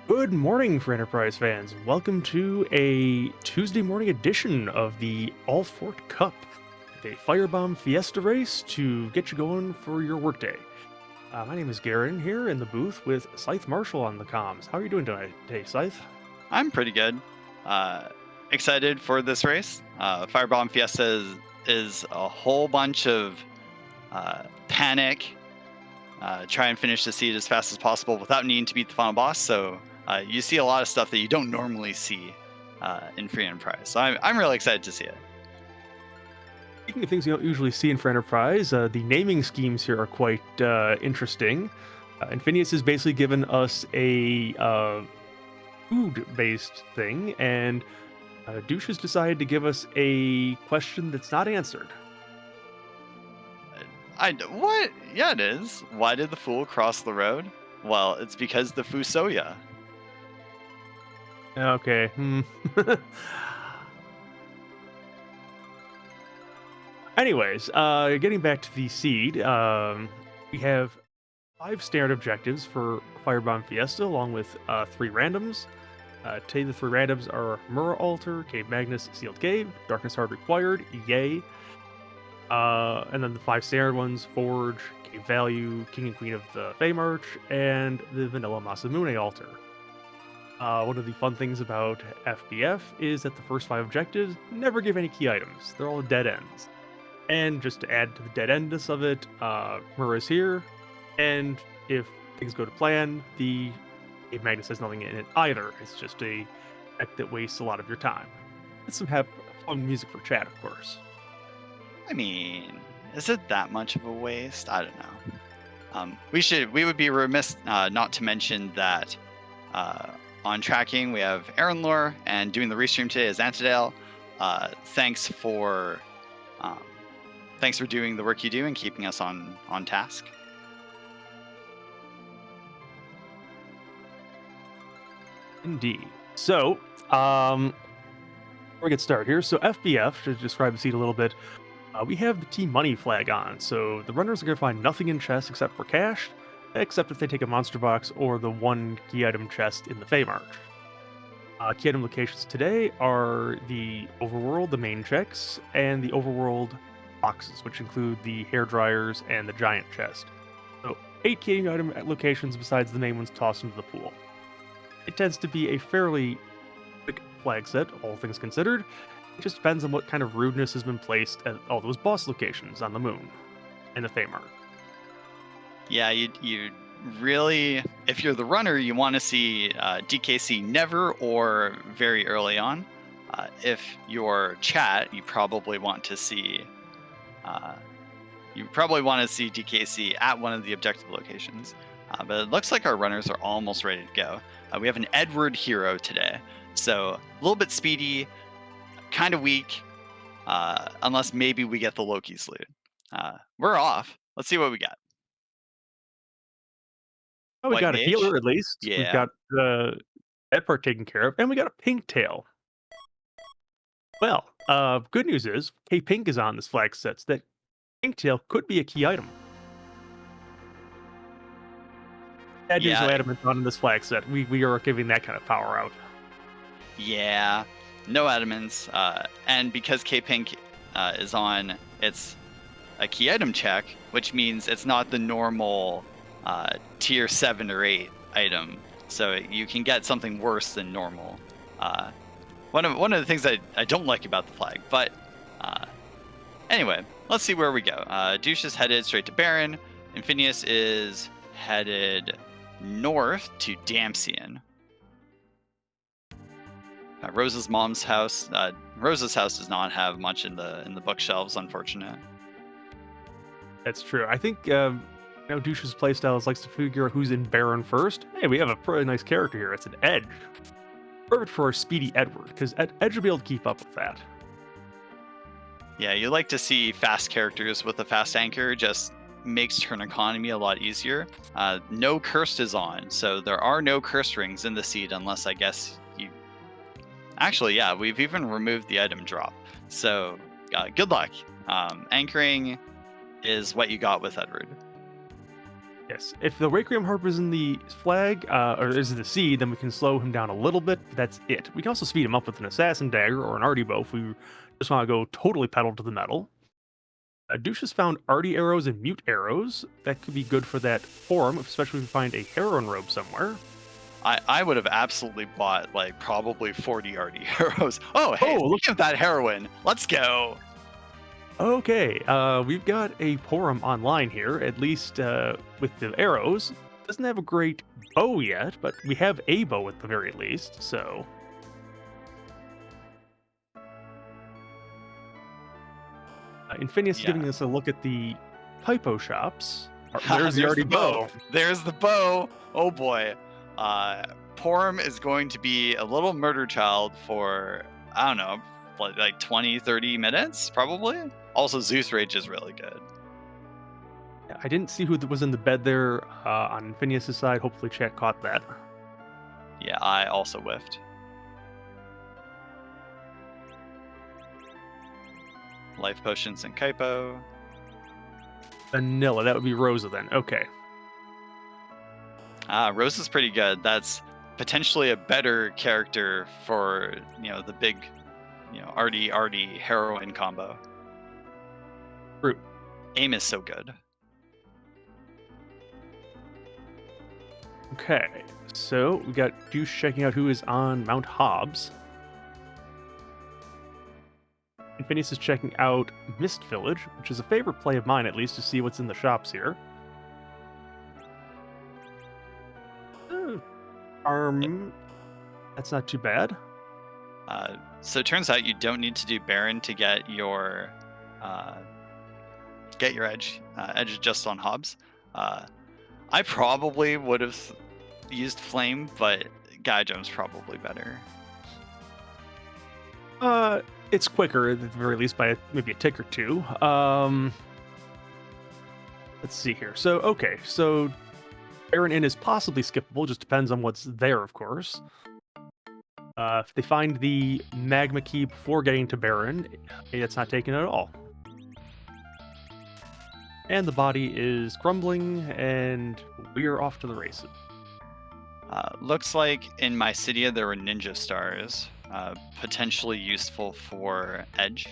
Good morning, for Enterprise fans. Welcome to a Tuesday morning edition of the All Fort Cup, a firebomb fiesta race to get you going for your workday. My name is Garen here in the booth with Scythe Marshall on the comms. How are you doing today, Scythe? I'm pretty good. Uh, Excited for this race. Firebomb Fiesta is a whole bunch of panic. Try and finish the seed as fast as possible without needing to beat the final boss. So you see a lot of stuff that you don't normally see in Free Enterprise. So I'm really excited to see it. Speaking of things you don't usually see in for Enterprise, the naming schemes here are quite interesting. Infinious has basically given us a food-based thing, and Duche has decided to give us a question that's not answered. What? Yeah, it is. Why did the fool cross the road? Well, it's because the Fusoya. Okay. Anyways, getting back to the seed, we have 5 standard objectives for Firebomb Fiesta, along with 3 randoms. Today, the 3 randoms are Mura Altar, Cave Magnus, Sealed Cave, Darkness Hard Required, Yay. And then the 5 standard ones: Forge, Cave Value, King and Queen of the Fey March, and the Vanilla Masamune Altar. One of the fun things about FBF is that the first 5 objectives never give any key items. They're all dead ends. And just to add to the dead endness of it, Mura's here, and if things go to plan, the Cave Magnus has nothing in it either. It's just a deck that wastes a lot of your time. It's some fun music for chat, of course. I mean, is it that much of a waste? I don't know. We would be remiss not to mention that on tracking we have Aaron Lore, and doing the restream today is Antidale. Thanks for doing the work you do and keeping us on task. Indeed. So, before we get started here, so FBF, to describe the seed a little bit, we have the Team Money flag on, so the runners are going to find nothing in chests except for cash, except if they take a monster box or the 1 key item chest in the Fey March. Key item locations today are the Overworld, the main checks, and the Overworld boxes, which include the hair dryers and the giant chest. So 8 key item locations besides the main ones tossed into the pool. It tends to be a fairly quick flag set, all things considered. It just depends on what kind of rudeness has been placed at all those boss locations on the moon and the Fey Mark. Yeah, you really, if you're the runner, you want to see DKC never or very early on. If you're chat, you probably want to see DKC at one of the objective locations. But it looks like our runners are almost ready to go. We have an Edward hero today, so a little bit speedy, kind of weak, unless maybe we get the Loki's loot. We're off. Let's see what we got. Oh, we White got a mage? healer at least. We've Yeah. got that part taken care of, and we got a pink tail. Well, good news is K Pink is on this flag set, so that pink tail could be a key item. Bad news, no Yeah. adamant on this flag set. We are giving that kind of power out. Yeah. No adamants. And because K Pink is on, it's a key item check, which means it's not the normal tier 7 or 8 item. So you can get something worse than normal. One of the things I don't like about the flag. But anyway, let's see where we go. Duche is headed straight to Baron. Infinious is headed north to Damsian. Rose's mom's house. Rose's house does not have much in the bookshelves, unfortunate. That's true. I think Douche's playstyle likes to figure out who's in Baron first. Hey, we have a pretty nice character here. It's an Edge. Perfect for a speedy Edward, because Edge will be able to keep up with that. Yeah, you like to see fast characters with a fast anchor. Just makes turn economy a lot easier. No cursed is on, so there are no curse rings in the seed unless I guess you. Actually, yeah, we've even removed the item drop. So good luck. Anchoring is what you got with Edward. Yes, if the Requiem Harp is in the flag, or is in the seed, then we can slow him down a little bit, but that's it. We can also speed him up with an Assassin Dagger or an Arty Bow if we just want to go totally pedal to the metal. Duche has found Arty Arrows and Mute Arrows. That could be good for that forum, especially if we find a Heroine Robe somewhere. I would have absolutely bought like probably 40 Arty arrows. Oh, hey, Oh, look. speaking of that heroine, let's go. Okay, we've got a Porum online here, at least with the arrows. Doesn't have a great bow yet, but we have a bow at the very least, so. Infinious is Yeah. giving us a look at the typo shops. There's There's the Arty bow. There's the bow. Oh boy. Porum is going to be a little murder child for, I don't know, like 20, 30 minutes, probably. Also, Zeus Rage is really good. I didn't see who was in the bed there on Infinious' side. Hopefully, chat caught that. Yeah, I also whiffed. Life Potions and Kaipo. Vanilla, that would be Rosa then. Okay. Rose is pretty good. That's potentially a better character for, the big, Arty heroine combo. True. Aim is so good. Okay, so we got Duche checking out who is on Mount Hobbs. Infinious is checking out Mist Village, which is a favorite play of mine, at least, to see what's in the shops here. That's not too bad. So it turns out you don't need to do Baron to get your edge. Edge is just on Hobbs. I probably would have used Flame, but Guy Jones probably better. It's quicker at the very least by maybe a tick or two. Let's see here. So Baron Inn is possibly skippable. Just depends on what's there, of course. If they find the magma key before getting to Baron, it's not taken at all. And the body is crumbling, and we're off to the races. Looks like in Mysidia there were ninja stars, potentially useful for Edge.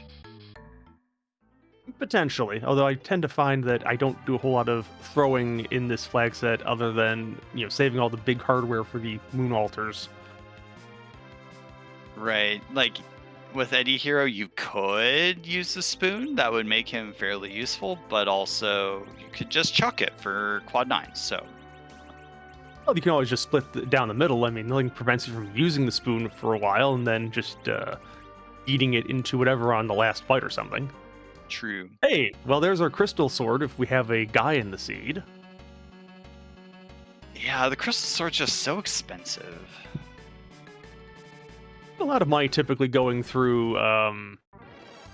Potentially, although I tend to find that I don't do a whole lot of throwing in this flag set other than, saving all the big hardware for the moon altars. Right, like with Eddie Hero, you could use the spoon. That would make him fairly useful, but also you could just chuck it for quad 9, so. Well, you can always just split down the middle. I mean, nothing prevents you from using the spoon for a while and then just eating it into whatever on the last fight or something. True. Hey, well, there's our crystal sword if we have a guy in the seed. Yeah, the crystal sword's just so expensive. A lot of money typically going through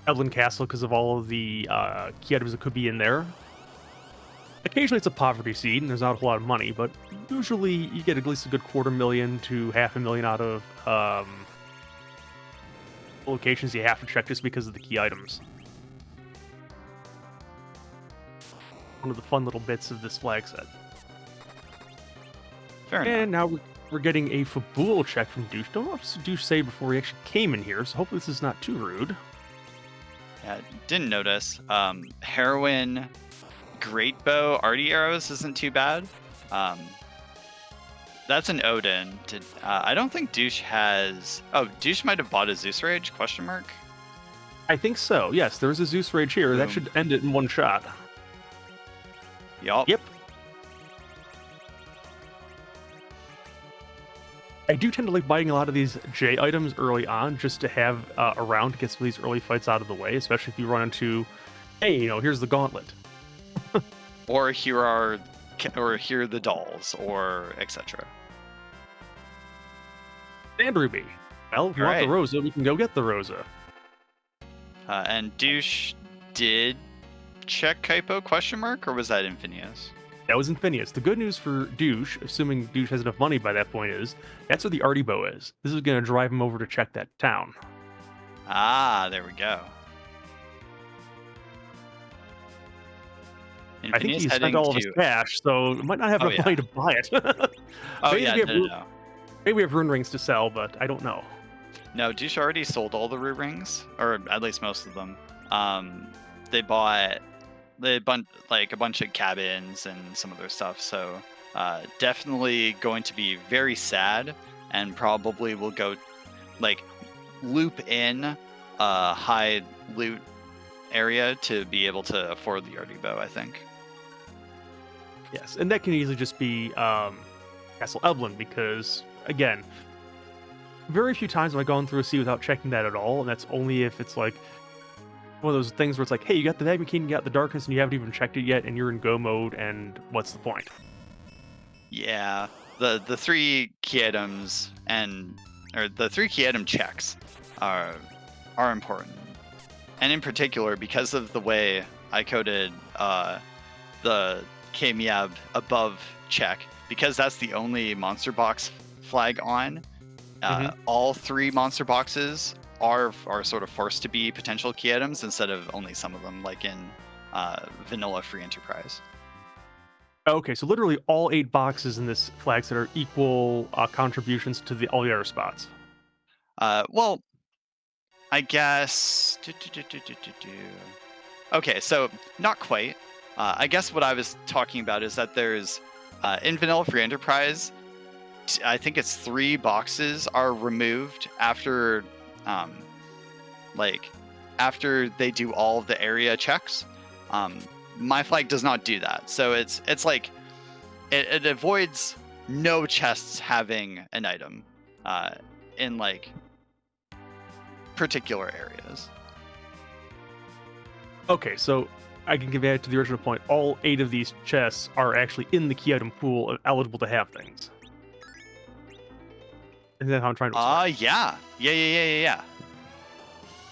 Evelyn Castle because of all of the key items that could be in there. Occasionally it's a poverty seed and there's not a whole lot of money, but usually you get at least a good $250,000 to $500,000 out of locations you have to check just because of the key items. One of the fun little bits of this flag set. Fair enough. And now we're getting a Fabul check from Duche. Don't know what Duche say before he actually came in here, so hopefully this is not too rude. Yeah, didn't notice. Heroine, Great Bow, Arty Arrows isn't too bad. That's an Odin. I don't think Duche has... Oh, Duche might have bought a Zeus Rage, question mark? I think so, yes. There's a Zeus Rage here. Boom. That should end it in one shot. Yup. Yep. I do tend to like buying a lot of these J items early on just to have around to get some of these early fights out of the way, especially if you run into, hey, here's the gauntlet. Or here are the dolls, or etc. And Ruby. Well, if you want the Rosa, we can go get the Rosa. And Douche did check Kaipo, question mark, or was that Infinious? That was Infinious. The good news for Douche, assuming Douche has enough money by that point, is that's where the Arty Bow is. This is going to drive him over to check that town. Ah, there we go. I think Infinious he spent heading all of his to. cash, so might not have Oh enough yeah. money to buy it. Oh maybe, yeah. we have, No. maybe we have rune rings to sell, but I don't know. No, Duche already sold all the root rings, or at least most of them. Um, they bought like a bunch of cabins and some other stuff. So definitely going to be very sad, and probably will go like loop in a high loot area to be able to afford the Artie bow, I think. Yes, and that can easily just be Castle Eblin, because again, very few times have I gone through a sea without checking that at all, and that's only if it's like one of those things where it's like, hey, you got the Magma King, you got the Darkness, and you haven't even checked it yet, and you're in go mode, and what's the point? Yeah, the three key items or the three key item checks are important, and in particular because of the way I coded the Kmiab above check, because that's the only monster box flag on. Hmm. All three monster boxes are sort of forced to be potential key items instead of only some of them, like in vanilla free enterprise. Okay, so literally all 8 boxes in this flag set are equal contributions to all the other spots. Well, I guess. Okay, so not quite. I guess what I was talking about is that there's in vanilla free enterprise. I think it's 3 boxes are removed after, um, like, after they do all of the area checks. My flag does not do that, so it's like it avoids no chests having an item in like particular areas. Okay, so I can get back to the original point. All 8 of these chests are actually in the key item pool, eligible to have things. Isn't that how I'm trying to explain? Yeah.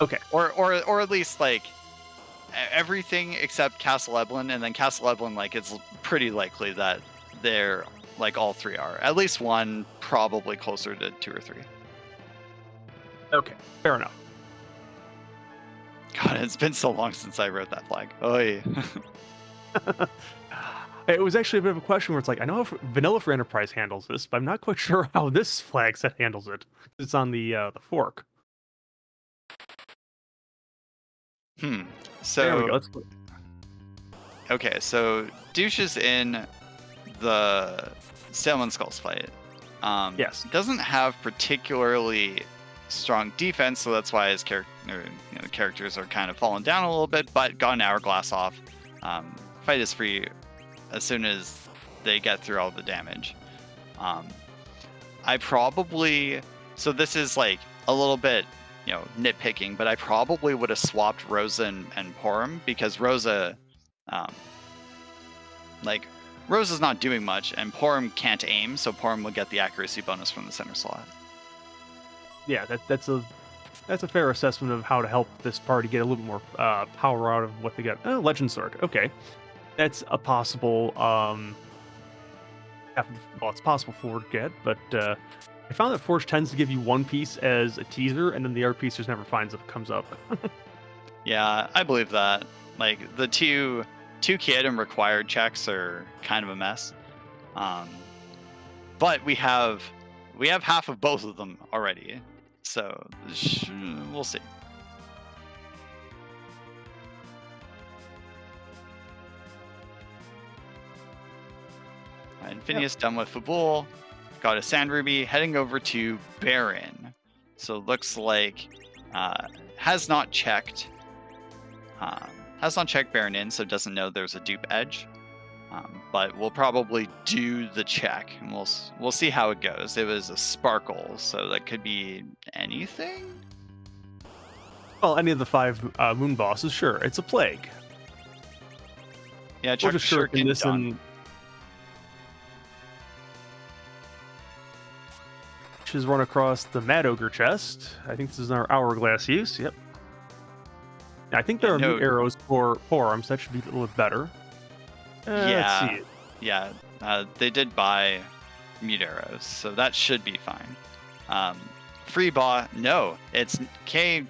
Okay. Or at least like everything except Castle Eblin, and then Castle Eblin, like it's pretty likely that they're like all 3 are. At least one, probably closer to 2 or 3. Okay, fair enough. God, it's been so long since I wrote that flag. Oy. It was actually a bit of a question where it's like, I know if Vanilla for Enterprise handles this, but I'm not quite sure how this flag set handles it. It's on the fork. There we go. So Let's okay, so Douche is in the Salmon Skulls fight. Yes. Doesn't have particularly strong defense, so that's why his characters are kind of falling down a little bit, but got an hourglass off. Fight is free as soon as they get through all the damage. I probably, so this is like a little bit, nitpicking, but I probably would have swapped Rosa and Porum, because Rosa, Rosa's not doing much, and Porum can't aim, so Porum will get the accuracy bonus from the center slot. Yeah, that's a fair assessment of how to help this party get a little bit more power out of what they get. Legend Sword. Okay, that's a possible. It's possible for get, but I found that Forge tends to give you one piece as a teaser, and then the other piece just never comes up. Yeah, I believe that. Like the two key item required checks are kind of a mess. But we have half of both of them already, so we'll see. Infinious done with Fabul, got a Sand Ruby, heading over to Baron. So looks like has not checked Baron in, so doesn't know there's a dupe edge. But we'll probably do the check, and we'll see how it goes. It was a sparkle, so that could be anything. Well, any of the 5 moon bosses, sure. It's a plague. Yeah, We'll check just sure shuriken this done. in. Which is run across the Mad Ogre chest. I think this is our hourglass use. Yep. I think there are mute arrows for forearms. That should be a little bit better. Let's see. Yeah. They did buy mute arrows, so that should be fine. Free no, it's KB.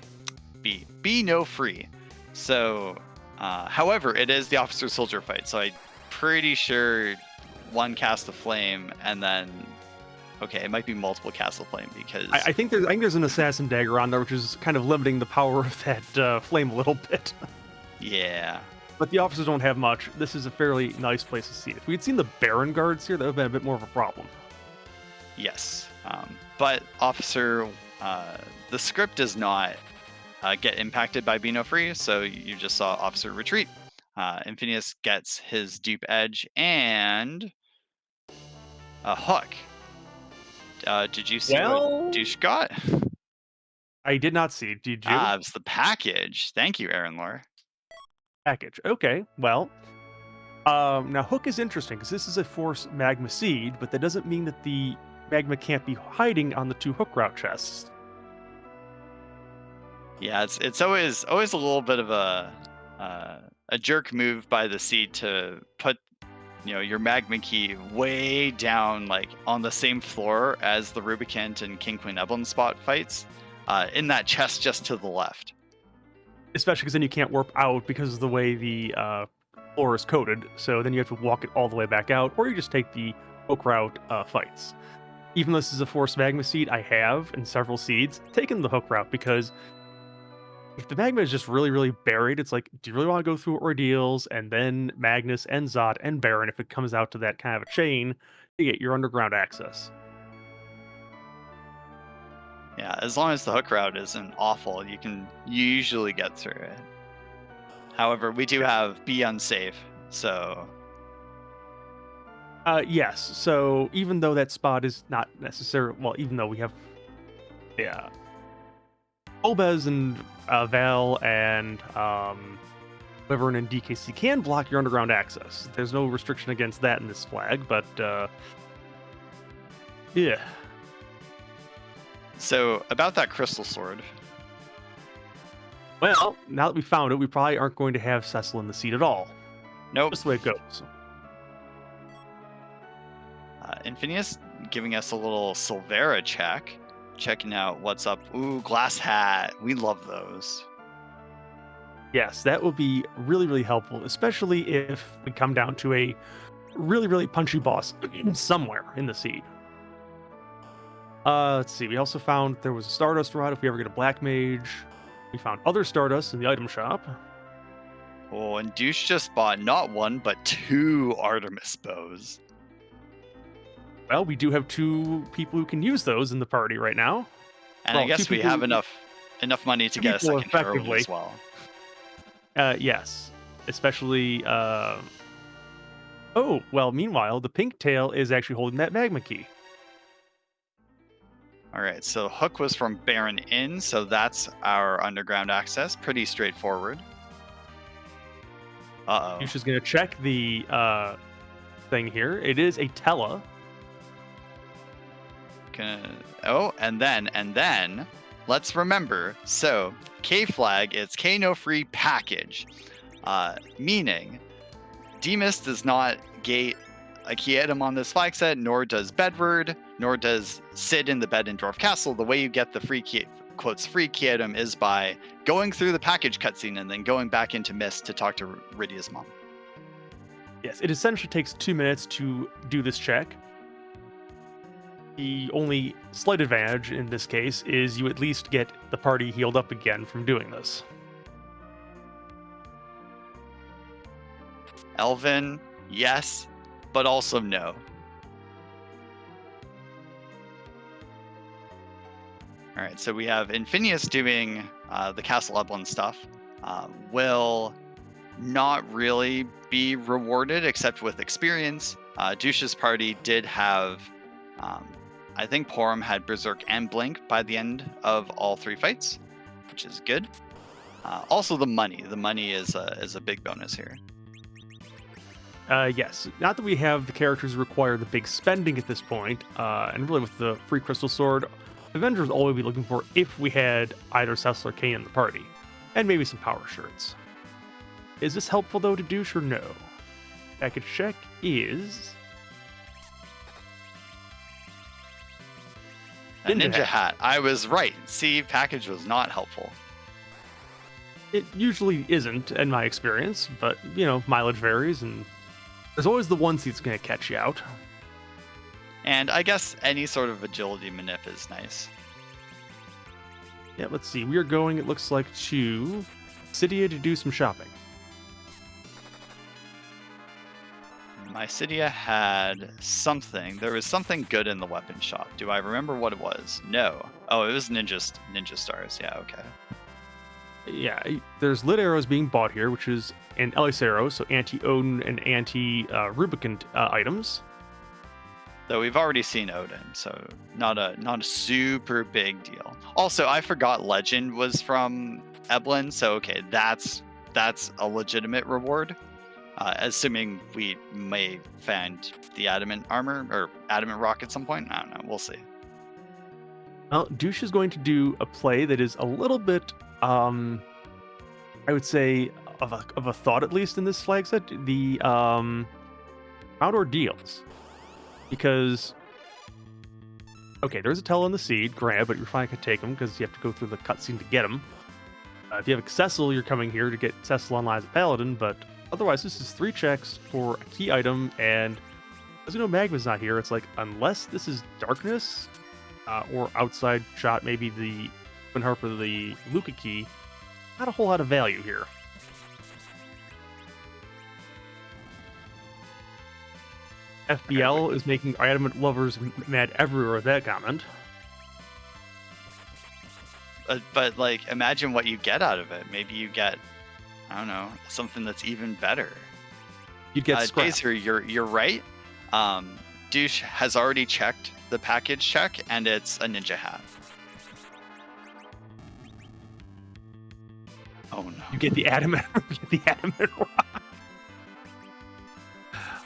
B no free. So However, it is the officer-soldier fight, so I'm pretty sure one cast of flame and then... Okay, it might be multiple cast of flame because... I think there's an assassin dagger on there, which is kind of limiting the power of that flame a little bit. Yeah. But the officers don't have much. This is a fairly nice place to see it. If we'd seen the Baron guards here, that would have been a bit more of a problem. Yes. But Officer, the script does not get impacted by Beano Free, so you just saw Officer retreat. Infinious gets his dupe edge and a hook. Did you see what Duche got? I did not see. Did you? It's the package. Thank you, Aaron Lore. Package. Okay, well. Now, Hook is interesting because this is a Force Magma Seed, but that doesn't mean that the magma can't be hiding on the 2 Hook route chests. Yeah, it's always a little bit of a jerk move by the seed to put your magma key way down, like on the same floor as the Rubicant and King Queen Ebon spot fights, in that chest just to the left. Especially because then you can't warp out because of the way the floor is coated. So then you have to walk it all the way back out, or you just take the Hook route fights. Even though this is a Force Magma Seed, I have in several seeds taken the Hook route because if the magma is just really, really buried, it's like, do you really want to go through ordeals and then Magnus and Zod and Baron if it comes out to that kind of a chain to get your underground access? Yeah, as long as the hook route isn't awful, you can usually get through it. However, we do have be unsafe, so... Yes, so even though that spot is not necessarily... Well, even though we have... Yeah. Olbez and Val and Wyvern and DKC can block your underground access. There's no restriction against that in this flag, but yeah. So, about that crystal sword. Well, now that we found it, we probably aren't going to have Cecil in the seat at all. Nope. Just the way it goes. Infinious giving us a little Silvera check. Checking out what's up. Ooh, glass hat. We love those. Yes, that will be really, really helpful, especially if we come down to a really, really punchy boss somewhere in the seed. Let's see. We also found there was a Stardust rod if we ever get a Black Mage. We found other Stardust in the item shop. Oh, and Duche just bought not 1, but 2 Artemis bows. Well, we do have 2 people who can use those in the party right now. And I guess we have enough money to get a second Herald as well. Yes. Especially... Oh, well, meanwhile, the pink tail is actually holding that magma key. Alright, so Hook was from Baron Inn, so that's our underground access. Pretty straightforward. Uh-oh. Duche is going to check the thing here. It is a Tella. And then let's remember, so K flag, it's K no free package, meaning Demas does not gate a key item on this flag set, nor does Bedward, nor does Sid in the Bedendorf Castle. The way you get the free key, quotes free key item, is by going through the package cutscene and then going back into Mist to talk to Rydia's mom. Yes, it essentially takes 2 minutes to do this check. The only slight advantage in this case is you at least get the party healed up again from doing this. Elvin, yes, but also no. Alright, so we have Infinious doing the Castle Eblan stuff. Will not really be rewarded except with experience. Duche's party did have... I think Porum had Berserk and Blink by the end of all 3 fights, which is good. Also, the money. The money is a big bonus here. Yes, not that we have the characters who require the big spending at this point, and really with the free Crystal Sword, Avengers all we'd be looking for if we had either Cecil or Kane in the party, and maybe some power shirts. Is this helpful though to Duche or no? Package check is... A ninja hat. I was right. See, package was not helpful. It usually isn't, in my experience, but mileage varies, and there's always the one seat that's going to catch you out. And I guess any sort of agility manip is nice. Yeah, let's see. We are going, it looks like, to Cydia to do some shopping. Mycidia had something. There was something good in the weapon shop. Do I remember what it was? No. Oh, it was ninja stars. Yeah, okay. Yeah, there's lit arrows being bought here, which is an Ellis arrow, so anti-Odin and anti-Rubicon items. Though we've already seen Odin, so not a super big deal. Also, I forgot Legend was from Eblin, so okay, that's a legitimate reward. Assuming we may find the adamant armor or adamant rock at some point. I don't know. We'll see. Well, Duche is going to do a play that is a little bit, I would say, of a thought, at least in this flag set. The outdoor deals. Because, okay, there's a tell in the seed, grab, but you're fine to take them because you have to go through the cutscene to get them. If you have Cecil, you're coming here to get Cecil online as a paladin, but otherwise, this is 3 checks for a key item, and as Magma's not here, it's like, unless this is darkness, or outside shot, maybe the Twin Harper, the Luca key, not a whole lot of value here. FBL is making adamant lovers mad everywhere with that comment. But like, imagine what you get out of it. Maybe you get, I don't know, something that's even better. You'd get scrap. Dazer, you're right. Duche has already checked the package check, and it's a ninja hat. Oh no! You get the adamant. You get the adamant rock.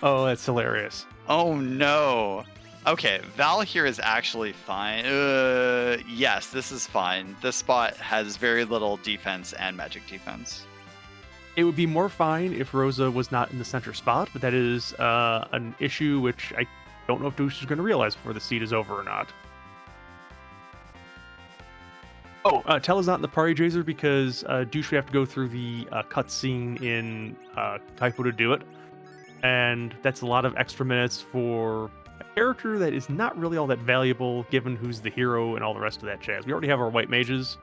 Oh, that's hilarious. Oh no. Okay, Val here is actually fine. Yes, this is fine. This spot has very little defense and magic defense. It would be more fine if Rosa was not in the center spot, but that is an issue which I don't know if Duche is going to realize before the seed is over or not. Oh, Tell is not in the party, Jazer, because Duche would have to go through the cutscene in Typo to do it. And that's a lot of extra minutes for a character that is not really all that valuable, given who's the hero and all the rest of that jazz. We already have our white mages.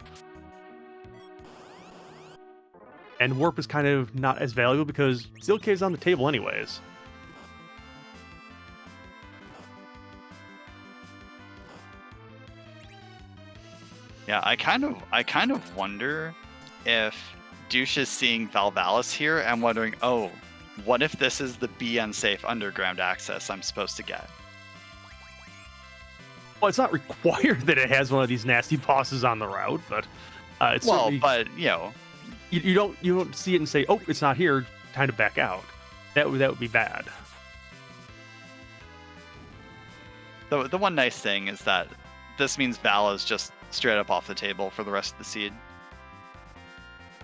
And Warp is kind of not as valuable because Steel Cave's on the table anyways. Yeah, I kind of wonder if Duche is seeing Valvalis here and wondering, oh, what if this is the be unsafe underground access I'm supposed to get? Well, it's not required that it has one of these nasty bosses on the route, but it's but you don't see it and say, oh, it's not here, time to back out. That would be bad. The one nice thing is that this means Val is just straight up off the table for the rest of the seed.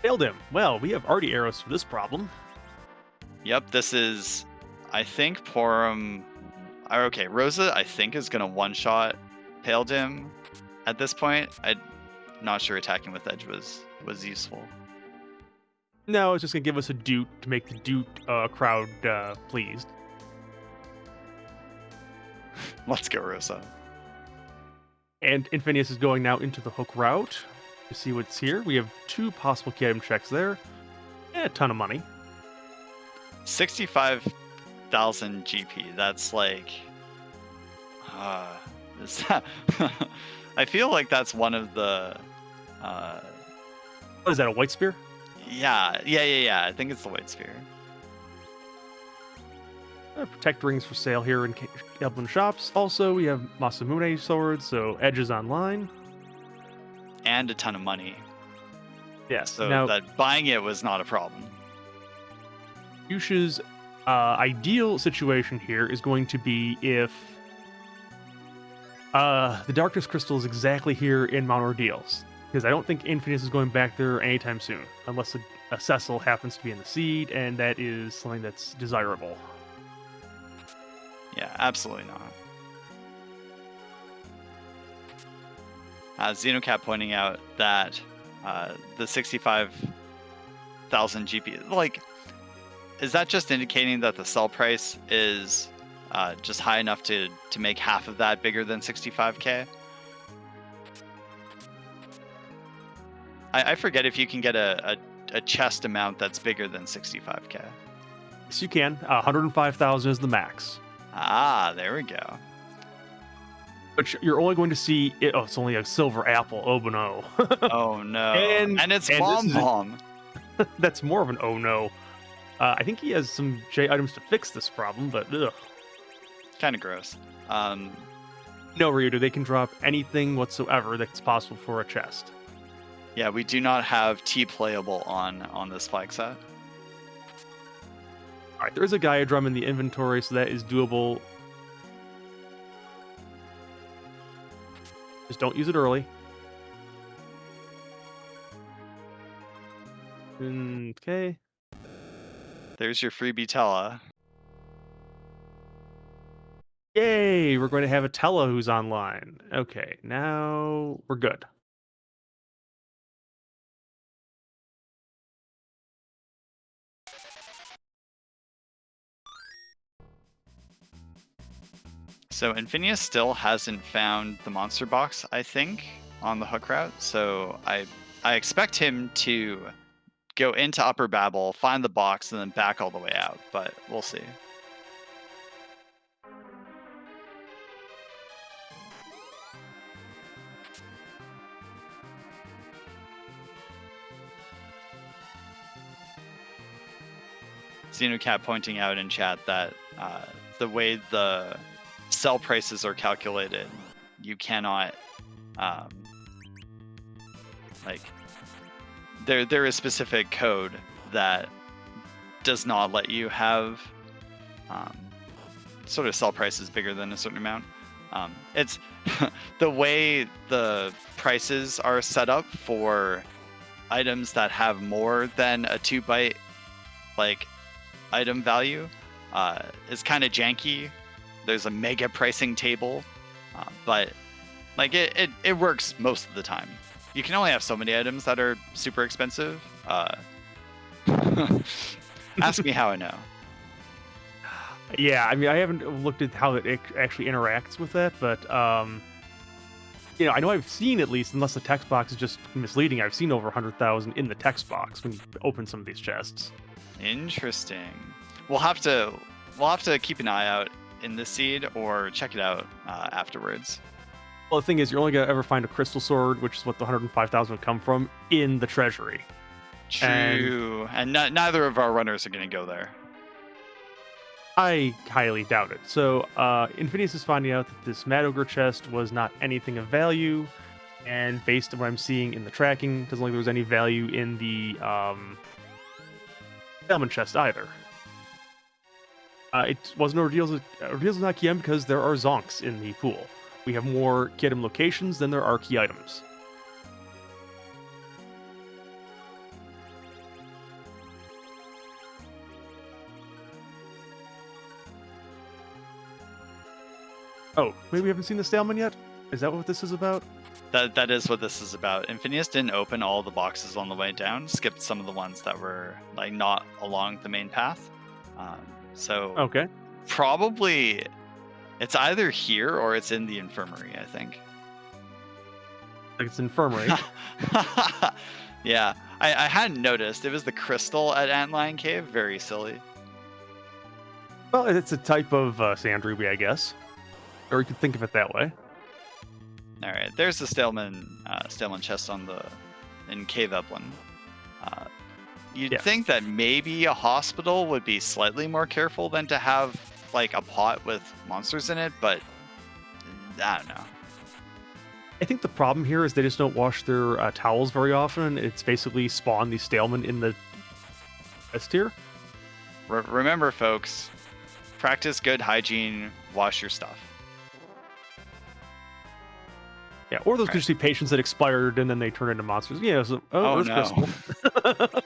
Failed him. Well, we have arty arrows for this problem. Yep, this is, I think, Porum. Okay, Rosa, I think, is going to one-shot Pale Dim at this point. I'm not sure attacking with Edge was useful. No, it's just going to give us a Doot to make the Doot crowd pleased. Let's go, Rosa. And Infinious is going now into the hook route to see what's here. We have 2 possible key item checks there. And a ton of money. 65,000 GP. That's like, is that? I feel like that's one of the. What is that? A white spear? Yeah. I think it's the white spear. Protect rings for sale here in Eblin shops. Also, we have Masamune swords, so edges online. And a ton of money. Yes. So now, that buying it was not a problem. Duche's ideal situation here is going to be if the Darkness Crystal is exactly here in Mount Ordeals. Because I don't think Infinious is going back there anytime soon. Unless a Cecil happens to be in the seed, and that is something that's desirable. Yeah, absolutely not. Xenocat pointing out that the 65 1,000 GP. Like, is that just indicating that the sell price is just high enough to make half of that bigger than 65K? I forget if you can get a chest amount that's bigger than 65K. Yes, you can. 105,000 is the max. Ah, there we go. But you're only going to see it. Oh, it's only a silver apple. Oh no. Oh no. And it's this Mom is Mom. That's more of an oh no. I think he has some J items to fix this problem, but ugh. Kind of gross. No, Ryudo, they can drop anything whatsoever that's possible for a chest. Yeah, we do not have T playable on this flag set. All right, there is a Gaia drum in the inventory, so that is doable. Just don't use it early. Okay. There's your freebie Tella. Yay, we're going to have a Tella who's online. Okay, now we're good. So Infinious still hasn't found the monster box, I think, on the hook route. So I expect him to go into Upper Babel, find the box, and then back all the way out. But we'll see. Xenocat pointing out in chat that the way the sell prices are calculated, you cannot like there is specific code that does not let you have sort of sell prices bigger than a certain amount. It's the way the prices are set up for items that have more than a 2 byte like item value is kind of janky. There's a mega pricing table, but like it works most of the time. You can only have so many items that are super expensive. Ask me how I know. Yeah, I mean, I haven't looked at how it actually interacts with that, but you know, I know I've seen at least, unless the text box is just misleading, I've seen over 100,000 in the text box when you open some of these chests. Interesting. We'll have to keep an eye out in the seed or check it out afterwards. Well, the thing is, you're only gonna ever find a crystal sword, which is what the 105,000 would come from, in the treasury. True, and neither of our runners are going to go there. I highly doubt it. So, Infinious is finding out that this Mad Ogre chest was not anything of value, and based on what I'm seeing in the tracking, doesn't look like there was any value in the Salmon chest either. It wasn't ordeals. Ordeals is not key item because there are zonks in the pool. We have more key item locations than there are key items. Oh, maybe we haven't seen the Stalman yet? Is that what this is about? That is what this is about. Infinious didn't open all the boxes on the way down, skipped some of the ones that were like not along the main path. So Okay. probably it's either here or it's in the infirmary, I think. Like it's infirmary. Yeah, I hadn't noticed. It was the crystal at Antlion Cave. Very silly. Well, it's a type of sand ruby, I guess. Or you could think of it that way. All right, there's the Staleman chest in Cave Eplin. You'd think that maybe a hospital would be slightly more careful than to have like a pot with monsters in it, but I don't know. I think the problem here is they just don't wash their towels very often. It's basically spawn the Staleman in the S tier. Remember, folks, practice good hygiene, wash your stuff. Yeah, or those could just be patients that expired and then they turn into monsters. Yeah, so, Earth no. Crystal.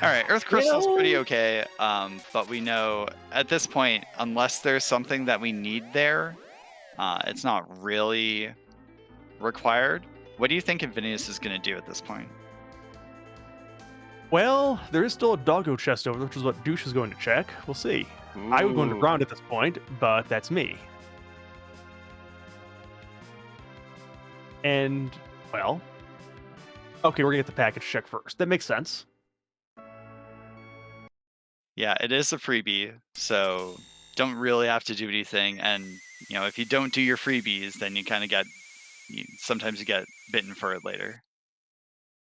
All right, Earth Crystal's pretty okay, but we know at this point, unless there's something that we need there, it's not really required. What do you think Infinious is going to do at this point? Well, there is still a doggo chest over there, which is what Douche is going to check. We'll see. I would go underground Ooh. at this point, but that's me. And, well, okay, we're gonna get the package check first. That makes sense. Yeah, it is a freebie, so don't really have to do anything. And if you don't do your freebies, then you kind of sometimes you get bitten for it later.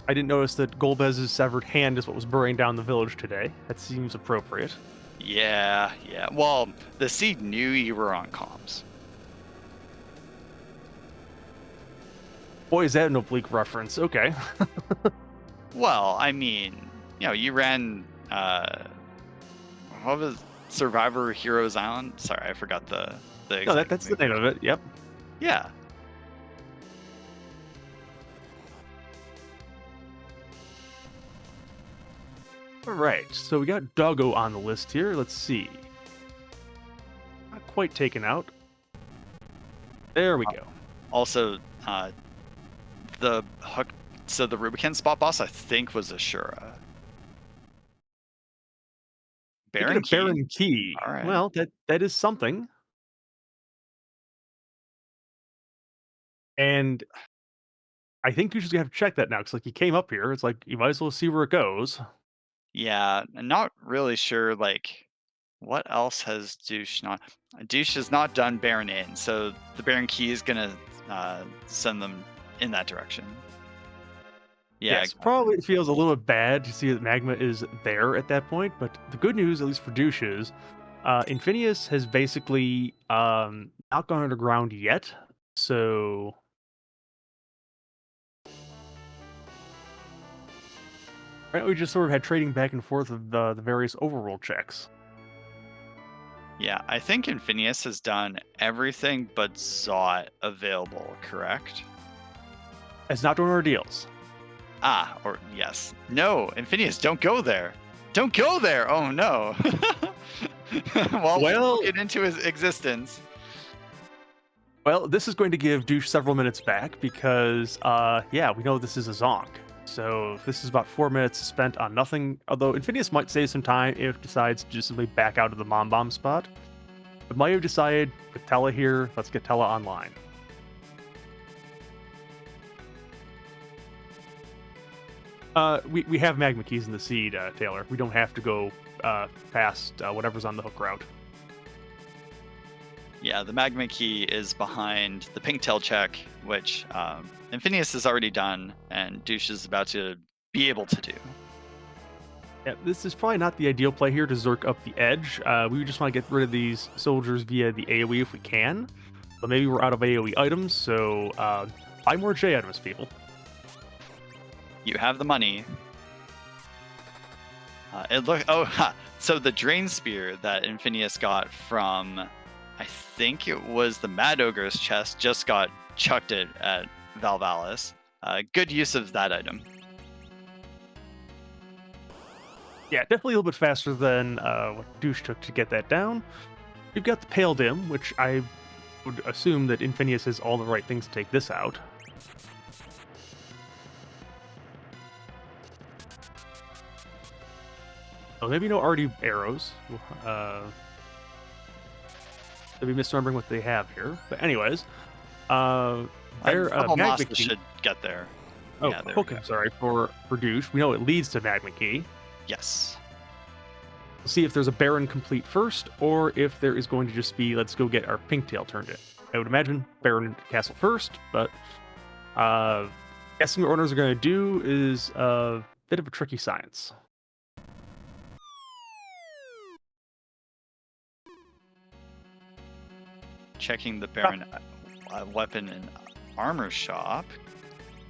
I didn't notice that Golbez's severed hand is what was burning down the village today. That seems appropriate. Yeah, yeah. Well, the seed knew you were on comms. Boy, is that an oblique reference. Okay. Well, I mean, you ran what was Survivor Heroes Island? Sorry, I forgot the No, exact that's the movie. name of it. Yep. Yeah. All right. So we got Doggo on the list here. Let's see. Not quite taken out. There we go. Also, the hook. So the Rubicon spot boss, I think, was Ashura. We get a Baron Key. Baron Key. All right. Well, that is something. And I think you just have to check that now, because like you came up here. It's like you might as well see where it goes. Yeah, I'm not really sure. Like, what else has Douche not? Douche has not done Baron in, so the Baron Key is gonna send them in that direction. Yeah, Yes, probably it feels a little bit bad to see that Magma is there at that point, but the good news, at least for Douche, is Infinious has basically not gone underground yet. So right now we just sort of had trading back and forth of the various overworld checks. yeah. I think Infinious has done everything but Zot available. Correct? It's not doing our deals. Ah, or yes. No, Infinious, don't go there. Don't go there. Oh no. Well, we Well, spoke it into his existence. well, this is going to give Douche several minutes back because, yeah, we know this is a zonk. So this is about 4 minutes spent on nothing. Although Infinious might save some time if it decides to just simply back out of the Mom Bomb spot. But might have decided with Tella here, let's get Tella online. We have magma keys in the seed, Taylor. We don't have to go past whatever's on the hook route. Yeah, the magma key is behind the pink tail check, which Infinious has already done, and Douche is about to be able to do. Yeah, this is probably not the ideal play here to Zerk up the edge. We just want to get rid of these soldiers via the AoE if we can. But maybe we're out of AoE items, so buy more J items, people. You have the money. It look. Oh, ha. So the drain spear that Infinious got from, I think it was the Mad Ogre's chest, just got chucked it at Valvalis. Good use of that item. Yeah, definitely a little bit faster than what Douche took to get that down. We've got the Pale Dim, which I would assume that Infinious has all the right things to take this out. Oh, maybe no already arrows. Maybe misremembering what they have here. But anyways, Double Magma Master Key. should get there. Oh, Yeah, there we okay, go. sorry, for Douche. We know it leads to Magma Key. Yes. We'll see if there's a Baron complete first, or if there is going to just be, let's go get our Pinktail turned in. I would imagine Baron Castle first, but guessing what owners are going to do is a bit of a tricky science. Checking the Baron weapon and armor shop.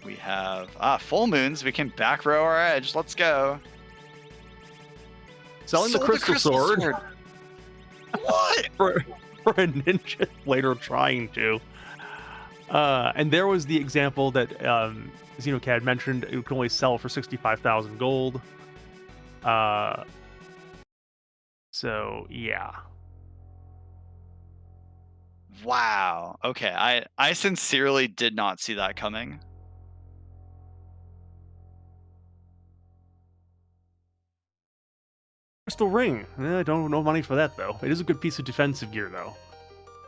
We have full moons. We can back row our edge. Let's go. Selling the Sold Crystal Sword What? for a ninja later trying to. And there was the example that Xenocad mentioned. It could only sell for 65,000 gold. So yeah. Wow. Okay. I sincerely did not see that coming. Crystal ring. Don't no money for that though. It is a good piece of defensive gear though.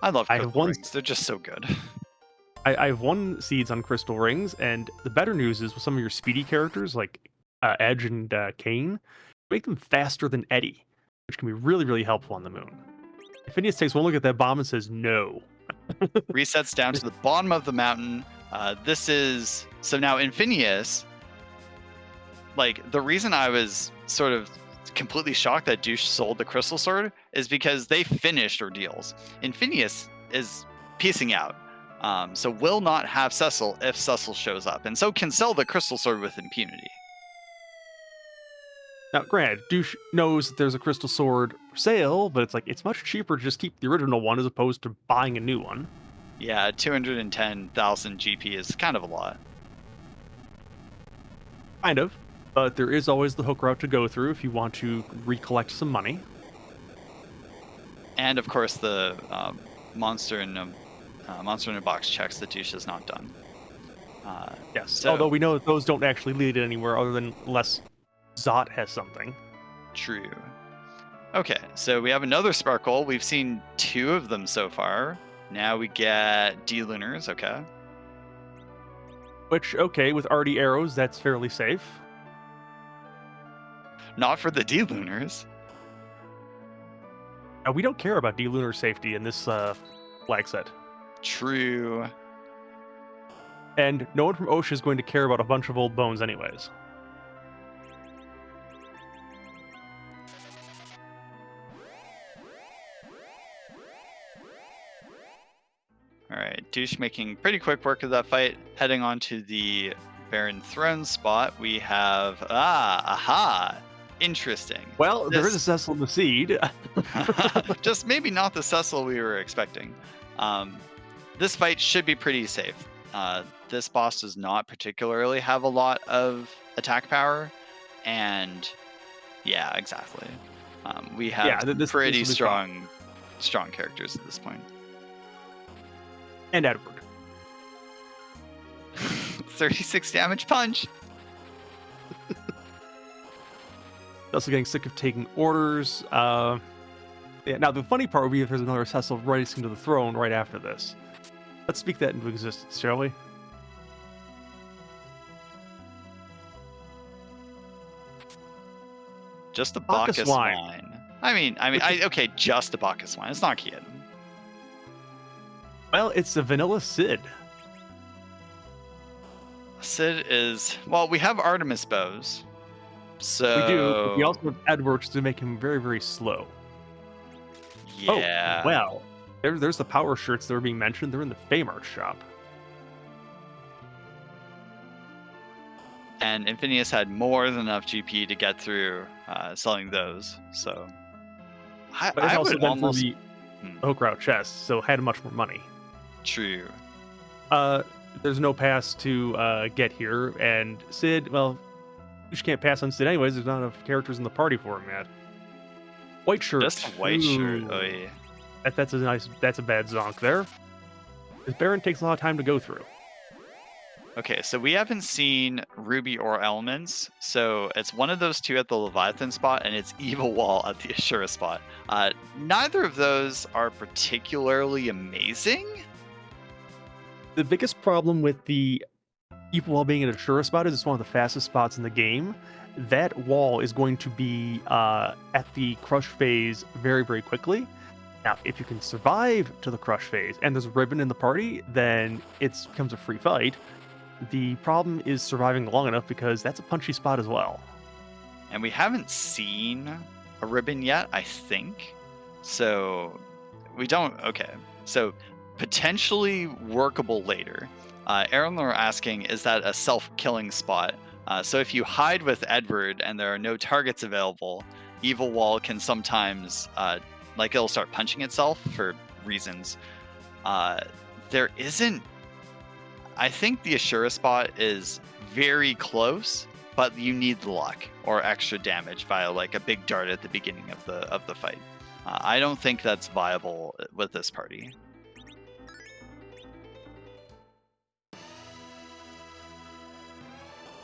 I love I have crystal one. rings. They're just so good. I have one seeds on crystal rings, and the better news is with some of your speedy characters like Edge and Kane, make them faster than Eddie, which can be really really helpful on the moon. Infinious takes one look at that bomb and says no. Resets down to the bottom of the mountain. This is so now Infinious. Like the reason I was sort of completely shocked that Duche sold the crystal sword is because they finished ordeals. Infinious is piecing out. So will not have Cecil if Cecil shows up, and so can sell the crystal sword with impunity. Now, granted, Douche knows that there's a crystal sword for sale, but it's like it's much cheaper to just keep the original one as opposed to buying a new one. Yeah, 210,000 GP is kind of a lot. Kind of, but there is always the hook route to go through if you want to recollect some money. And of course, the monster in a box checks that Douche has not done. Yes, so, although we know that those don't actually lead anywhere other than unless Zot has something. True. Okay, so we have another sparkle. We've seen 2 of them so far. Now we get D-Lunars, okay. Which, okay, with already arrows, that's fairly safe. Not for the D-Lunars. We don't care about D-Lunar safety in this flag set. True. And no one from OSHA is going to care about a bunch of old bones anyways. All right, Douche making pretty quick work of that fight. Heading on to the Baron Throne spot, we have aha, interesting. Well, there is a Cecil in the seed. Just maybe not the Cecil we were expecting. This fight should be pretty safe. This boss does not particularly have a lot of attack power, and yeah, exactly. We have pretty strong characters at this point. And Edward. 36 damage punch. Also getting sick of taking orders. Yeah, now the funny part would be if there's another Cecil rising to the throne right after this. Let's speak that into existence, shall we? Just the Bacchus wine. I mean, okay, just the Bacchus wine. It's not Kieden. Well, it's the vanilla Sid. Sid is... Well, we have Artemis bows. So... We do, but we also have Edwards to make him very, very slow. Yeah. Oh, well. There's the power shirts that were being mentioned. They're in the Feymarch shop. And Infinious had more than enough GP to get through selling those. So... But I would almost... the hook route chest, so had much more money. True. There's no pass to get here, and Sid, well, you just can't pass on Sid anyways. There's not enough characters in the party for him yet. White shirt. Just a white shirt. Oh, yeah. That's a bad zonk there. This Baron takes a lot of time to go through. Okay, so we haven't seen Ruby or Elements, so it's one of those 2 at the Leviathan spot, and it's Evil Wall at the Ashura spot. Neither of those are particularly amazing. The biggest problem with the Evil Wall being at Ashura spot is it's one of the fastest spots in the game. That wall is going to be at the crush phase very, very quickly. Now, if you can survive to the crush phase and there's a ribbon in the party, then it becomes a free fight. The problem is surviving long enough because that's a punchy spot as well. And we haven't seen a ribbon yet, I think. So we don't... Okay. So potentially workable later. Aaron are asking, is that a self-killing spot? So if you hide with Edward and there are no targets available, Evil Wall can sometimes... it'll start punching itself for reasons. There isn't... I think the Ashura spot is very close, but you need the luck or extra damage via like a big dart at the beginning of the fight. I don't think that's viable with this party.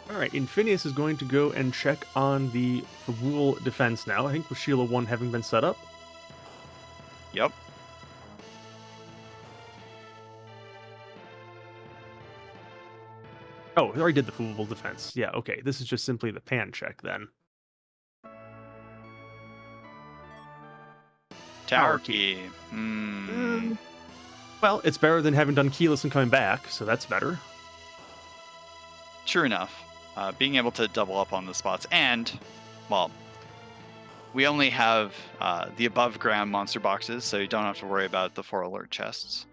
Alright, Infinious is going to go and check on the Fabul defense now. I think with Sheila 1 having been set up. Yep. Oh, I already did the Fabul defense. Yeah, okay. This is just simply the pan check then. Tower key. Hmm. Well, it's better than having done keyless and coming back, so that's better. True enough. Being able to double up on the spots, and, well, we only have the above ground monster boxes, so you don't have to worry about the 4 alert chests.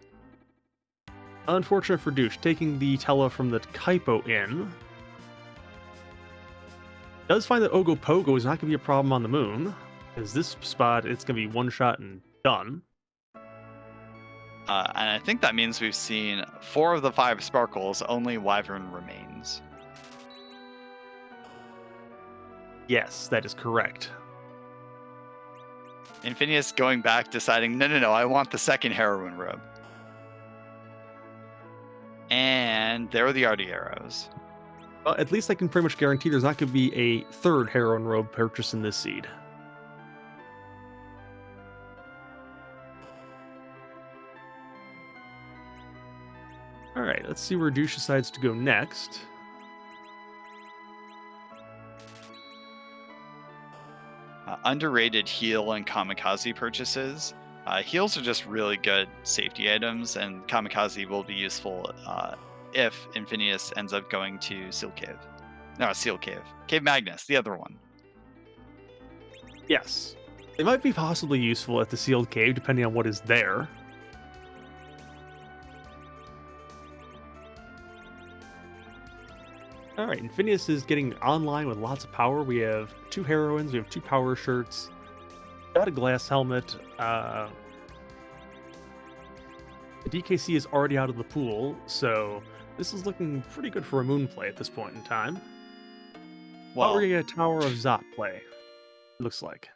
Unfortunate for Duche, taking the Tela from the Kaipo in. Does find that Ogopogo is not going to be a problem on the moon, because this spot, it's going to be one shot and done. And I think that means we've seen 4 of the 5 sparkles, only Wyvern remains. Yes, that is correct. Infinious going back, deciding, no, I want the second heroine robe. And there are the Artie arrows. Well, at least I can pretty much guarantee there's not going to be a third heroine robe purchase in this seed. Alright, let's see where Duche decides to go next. Underrated heal and kamikaze purchases. Heals are just really good safety items, and kamikaze will be useful if Infinious ends up going to Seal Cave. No, Seal Cave. Cave Magnus, the other one. Yes. They might be possibly useful at the sealed cave, depending on what is there. Alright, Infinious is getting online with lots of power. We have 2 heroines, we have 2 power shirts, got a glass helmet. The DKC is already out of the pool, so this is looking pretty good for a moon play at this point in time. Well, we're gonna get a Tower of Zot play, it looks like.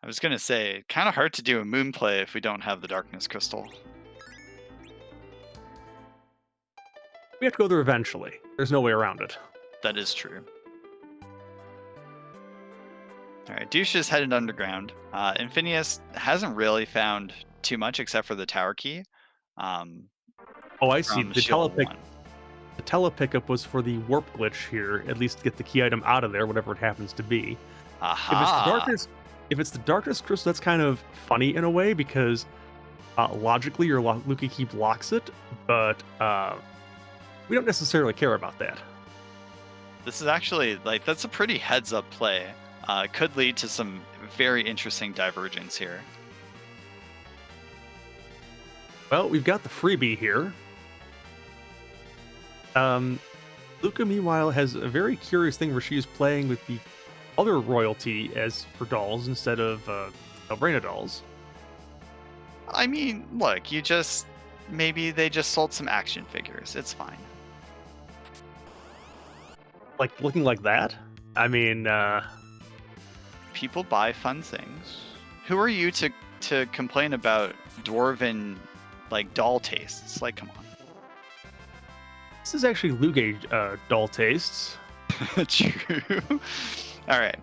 I was gonna say, kind of hard to do a moon play if we don't have the Darkness Crystal. We have to go there eventually. There's no way around it. That is true. Alright, Duche is headed underground. Infinious hasn't really found too much except for the tower key. Oh, I see. The tele pickup was for the warp glitch here, at least to get the key item out of there, whatever it happens to be. Aha! If it's the darkness crystal, that's kind of funny in a way because logically your Lucky Key blocks it, but we don't necessarily care about that. This is actually, that's a pretty heads-up play. Could lead to some very interesting divergence here. Well, we've got the freebie here. Luca, meanwhile, has a very curious thing where she is playing with the other royalty as for dolls instead of Elbrena dolls. I mean, look, maybe they just sold some action figures. It's fine. Like, looking like that? I mean, people buy fun things. Who are you to complain about dwarven, doll tastes? Come on. This is actually Luge doll tastes. True. All right.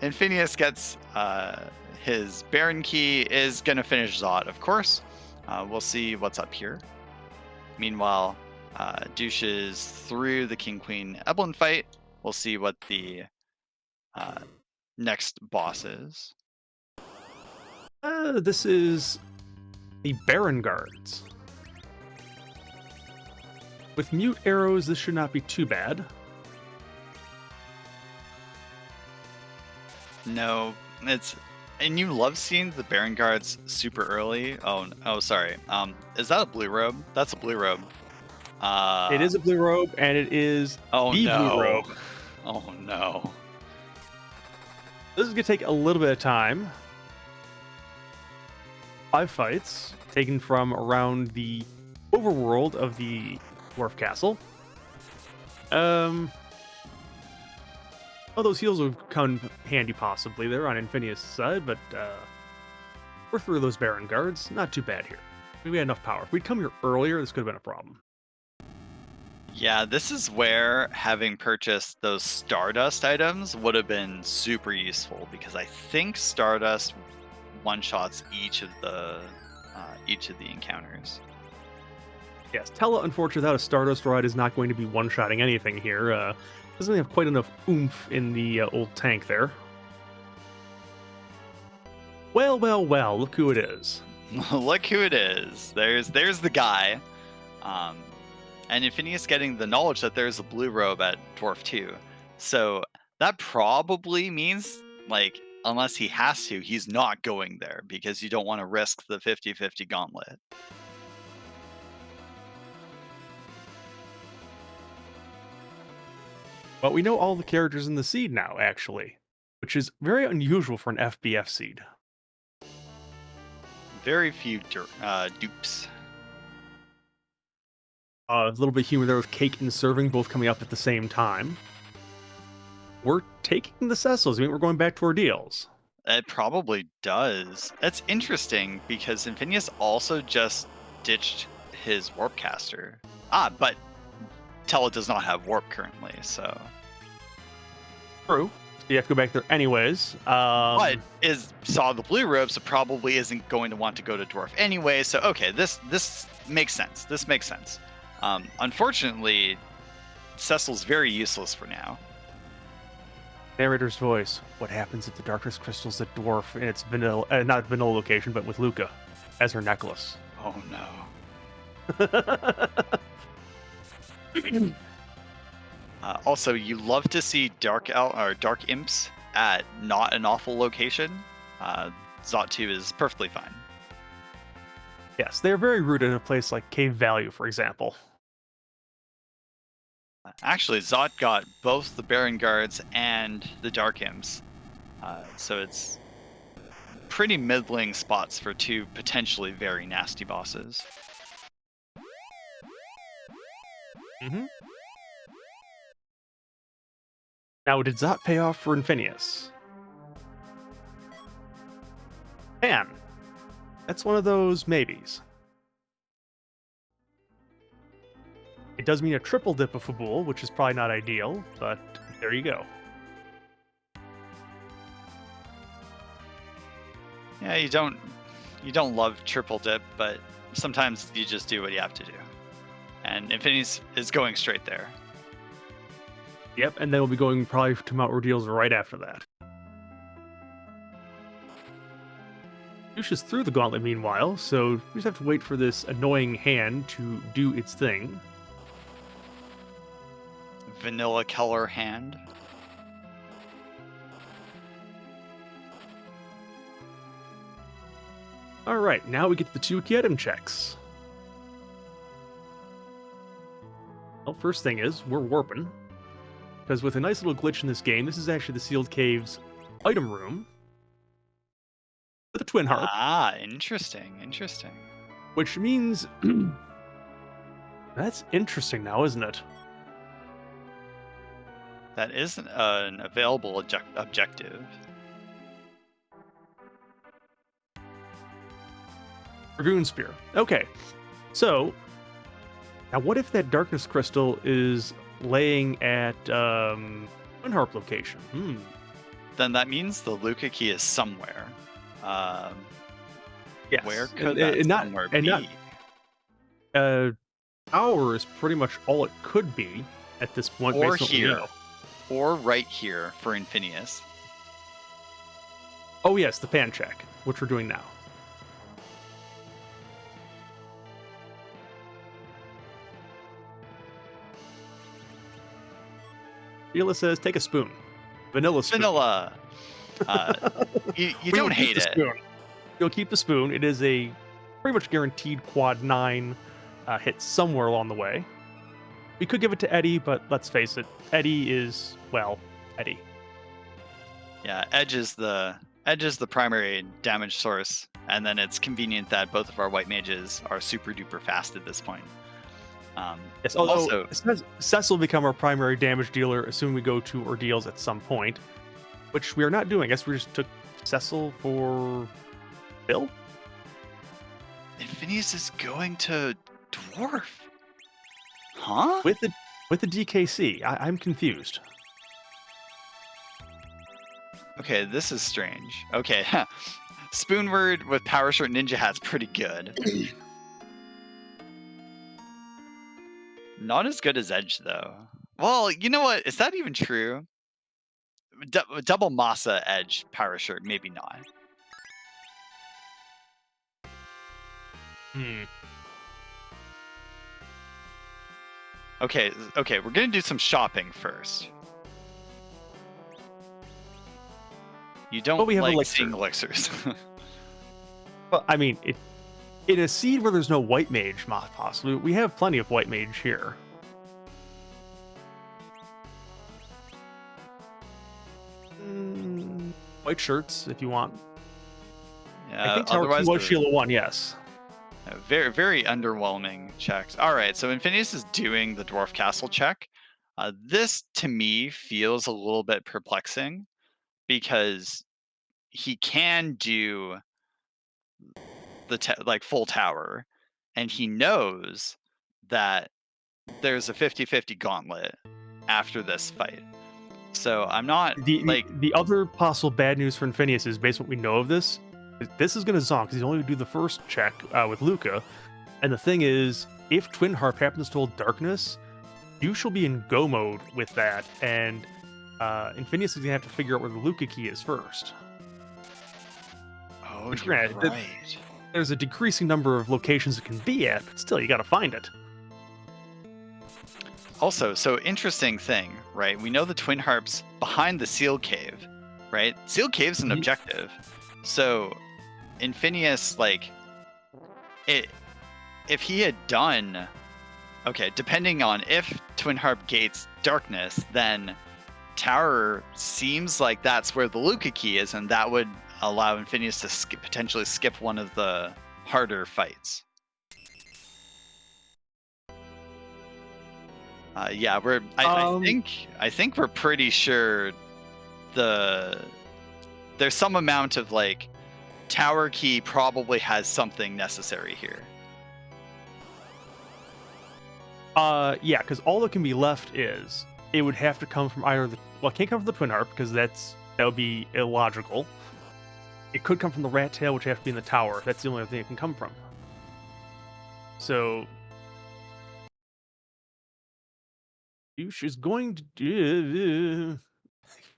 Infinious gets his Baron key, is going to finish Zod, of course. We'll see what's up here. Meanwhile, Duche is through the King-Queen Eblin fight. We'll see what the next boss is. This is the Baron Guards. With mute arrows, this should not be too bad. No, and you love seeing the Baron Guards super early. Oh, sorry. Is that a blue robe? That's a blue robe. It is a blue robe, and it is blue robe. Oh no. This is gonna take a little bit of time. 5 fights taken from around the overworld of the Dwarf Castle. Well, those heals would come handy possibly. They're on Infinious' side, but we're through those Baron Guards. Not too bad here. I mean, we had enough power. If we'd come here earlier, this could have been a problem. Yeah, this is where having purchased those Stardust items would have been super useful because I think Stardust one-shots each of the encounters. Yes, Tella, unfortunately, without a Stardust Rod, is not going to be one-shotting anything here. Doesn't have quite enough oomph in the old tank there. Well, well, well, look who it is. Look who it is. There's the guy. Um, and Infinious getting the knowledge that there's a blue robe at Dwarf 2. So that probably means, like, unless he has to, he's not going there because you don't want to risk the 50-50 gauntlet. But we know all the characters in the seed now, actually, which is very unusual for an FBF seed. Very few dupes. A little bit of humor there with Cake and Serving both coming up at the same time. We're taking the Cecils. I mean, we're going back to ordeals. It probably does. That's interesting because Infinious also just ditched his Warpcaster. But Tella does not have Warp currently, so. True. You have to go back there anyways. But saw the blue robe, so probably isn't going to want to go to Dwarf anyway. So okay, this makes sense. This makes sense. Unfortunately, Cecil's very useless for now. Narrator's voice. What happens if the darkness crystal's a dwarf in its vanilla, not vanilla location, but with Luca as her necklace? Oh no. Also, you love to see dark imps at not an awful location. Zot 2 is perfectly fine. Yes, they're very rooted in a place like Cave Value, for example. Actually, Zot got both the Baron Guards and the Dark Imps. So it's pretty middling spots for two potentially very nasty bosses. Mm-hmm. Now, did Zot pay off for Infinious? Man, that's one of those maybes. It does mean a triple dip of Fabul, which is probably not ideal, but there you go. Yeah, you don't love triple dip, but sometimes you just do what you have to do. And Infinious is going straight there. Yep, and then we'll be going probably to Mount Ordeals right after that. Duche is through the gauntlet meanwhile, so we just have to wait for this annoying hand to do its thing. Vanilla color hand. Alright, now we get to the two key item checks. Well, first thing is, we're warping. Because with a nice little glitch in this game, this is actually the Sealed Caves item room. With a twin harp. Ah, interesting. Which means... That's interesting now, isn't it? That is an available objective. Dragoon Spear. Okay. So, now what if that Darkness Crystal is laying at Twin Harp location? Then that means the Luca key is somewhere. Yes. Where could that somewhere be? Tower is pretty much all it could be at this point. Or based on what we here. know. Or right here for Infinious. Oh yes, the pan check, which we're doing now. Sheila says, take a spoon. Vanilla spoon. Vanilla. You don't hate it. Spoon. You'll keep the spoon. It is a pretty much guaranteed quad 9 hit somewhere along the way. We could give it to Eddie, but let's face it, Eddie is, well, Eddie. Yeah, Edge is the primary damage source, and then it's convenient that both of our white mages are super duper fast at this point. Yes, although Cecil will become our primary damage dealer, assuming we go to ordeals at some point, which we are not doing. I guess we just took Cecil for Bill? Infinious is going to Dwarf. Huh? With the DKC, I'm confused. Okay, this is strange. Okay, Spoonward with Power Shirt Ninja Hat's pretty good. Not as good as Edge, though. Well, you know what? Is that even true? Double Masa Edge Power Shirt, maybe not. Hmm. Okay, okay, we're gonna do some shopping first. You But don't we have like Elixir. seeing elixirs. Well, I mean, in a seed where there's no white mage, possibly, we have plenty of white mage here. White shirts, if you want. I think Tower 2 otherwise, was Sheila 1, yes. very, very underwhelming checks. All right, so Infinious is doing the Dwarf Castle check. This, to me, feels a little bit perplexing because he can do the like full tower, and he knows that there's a 50-50 gauntlet after this fight. So I'm not like The other possible bad news for Infinious is, based on what we know of this is going to zonk because he's only going to do the first check with Luca. And the thing is, if Twin Harp happens to hold Darkness, you shall be in go mode with that, and Infinious is going to have to figure out where the Luca key is first. oh, Which, you're granted, right. there's a decreasing number of locations it can be at, but still, you got to find it. Also, so interesting thing, right? We know the Twin Harp's behind the Seal Cave, right? Seal Cave's an objective. So Infinious, like, if he had done, okay, depending on if Twin Harp gates Darkness, then Tower seems like that's where the Luca key is, and that would allow Infinious to potentially skip one of the harder fights. Yeah, I think we're pretty sure there's some amount of like Tower key probably has something necessary here. Yeah, because all that can be left is it would have to come from either the, well, it can't come from the Twin Harp because that would be illogical. It could come from the Rat Tail, which would have to be in the tower. That's the only other thing it can come from. So Duche is going to do.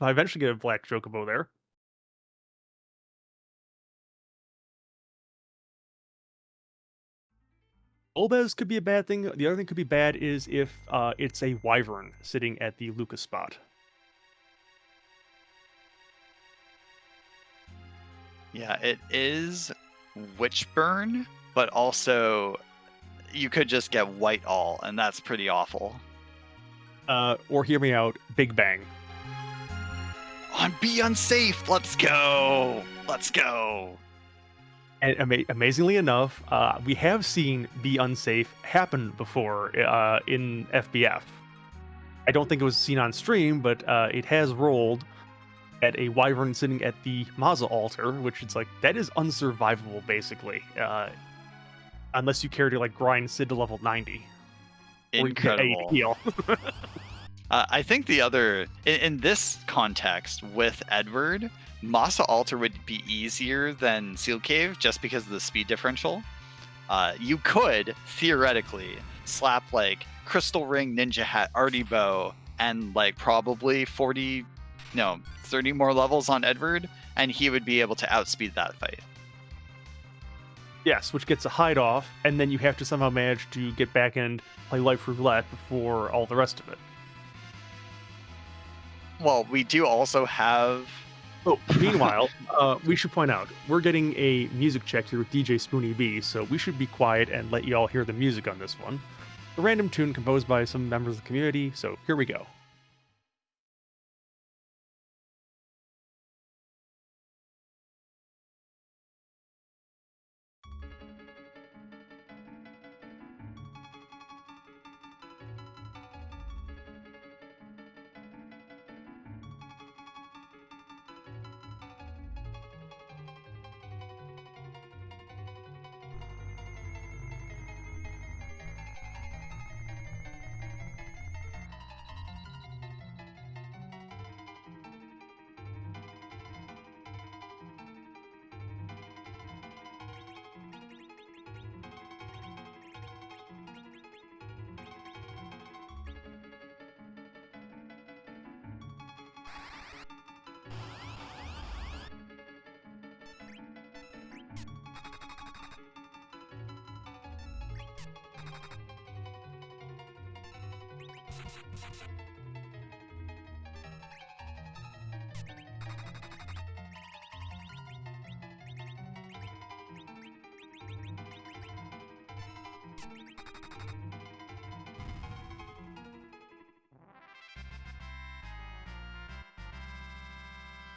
I eventually get a black Chocobo there. Olbez could be a bad thing. The other thing could be bad is if it's a Wyvern sitting at the Lucas spot. Yeah, it is Witchburn, but also you could just get White All, and that's pretty awful. Or hear me out, Big Bang. On Be Unsafe, let's go! Let's go! And amazingly enough, we have seen Be Unsafe happen before in FBF. I don't think it was seen on stream, but it has rolled at a Wyvern sitting at the Maza altar, which it's like, that is unsurvivable, basically. Unless you care to like grind Sid to level 90. Incredible. Or you heal. I think the other, in this context with Edward, Masa Altar would be easier than Seal Cave just because of the speed differential. You could, theoretically, slap like Crystal Ring, Ninja Hat, Artie Bow, and like probably 30 more levels on Edward, and he would be able to outspeed that fight. Yes, which gets a hide off, and then you have to somehow manage to get back and play Life Roulette before all the rest of it. Well, we do also have... Oh, meanwhile, we should point out, we're getting a music check here with DJ Spoony B, so we should be quiet and let you all hear the music on this one. A random tune composed by some members of the community, so here we go.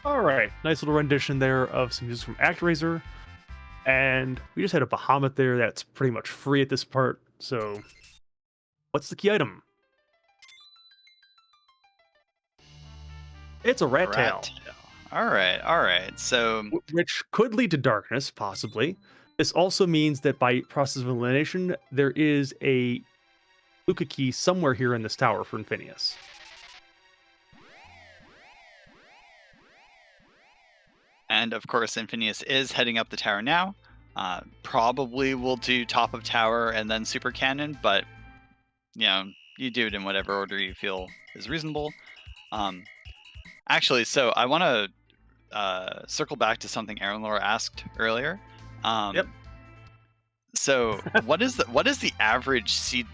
All right, nice little rendition there of some music from ActRaiser, and we just had a Bahamut there that's pretty much free at this part. So, what's the key item? It's a rat Rat tail, tail. All right, all right. So which could lead to darkness, possibly. This also means that by process of elimination, there is a Luca key somewhere here in this tower for Infinious. and of course, Infinious is heading up the tower now. Probably will do top of tower and then super cannon, but you do it in whatever order you feel is reasonable. Actually, so I want to circle back to something Aaron Laura asked earlier. Yep. So what is the average seed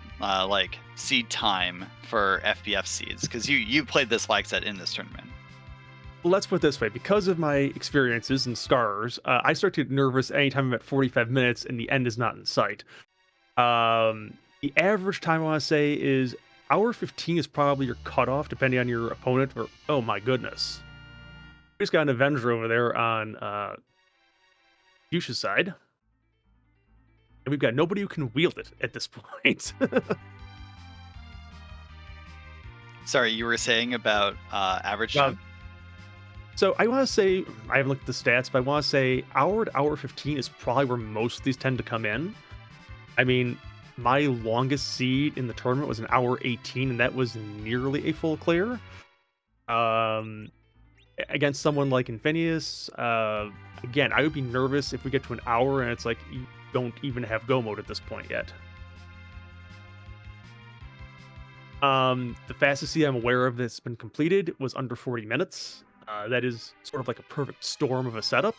seed time for FBF seeds? Because you played this flag set in this tournament. Well, let's put it this way. Because of my experiences and scars, I start to get nervous anytime I'm at 45 minutes and the end is not in sight. The average time I want to say is hour 15 is probably your cutoff, depending on your opponent. Or oh my goodness, we just got an Avenger over there on Duche's side, and we've got nobody who can wield it at this point. Sorry, you were saying about average time? So I want to say, I haven't looked at the stats, but I want to say hour to hour 15 is probably where most of these tend to come in. I mean, my longest seed in the tournament was an hour 18, and that was nearly a full clear. Against someone like Infinious, again, I would be nervous if we get to an hour and it's like you don't even have go mode at this point yet. The fastest seed I'm aware of that's been completed was under 40 minutes. That is sort of like a perfect storm of a setup.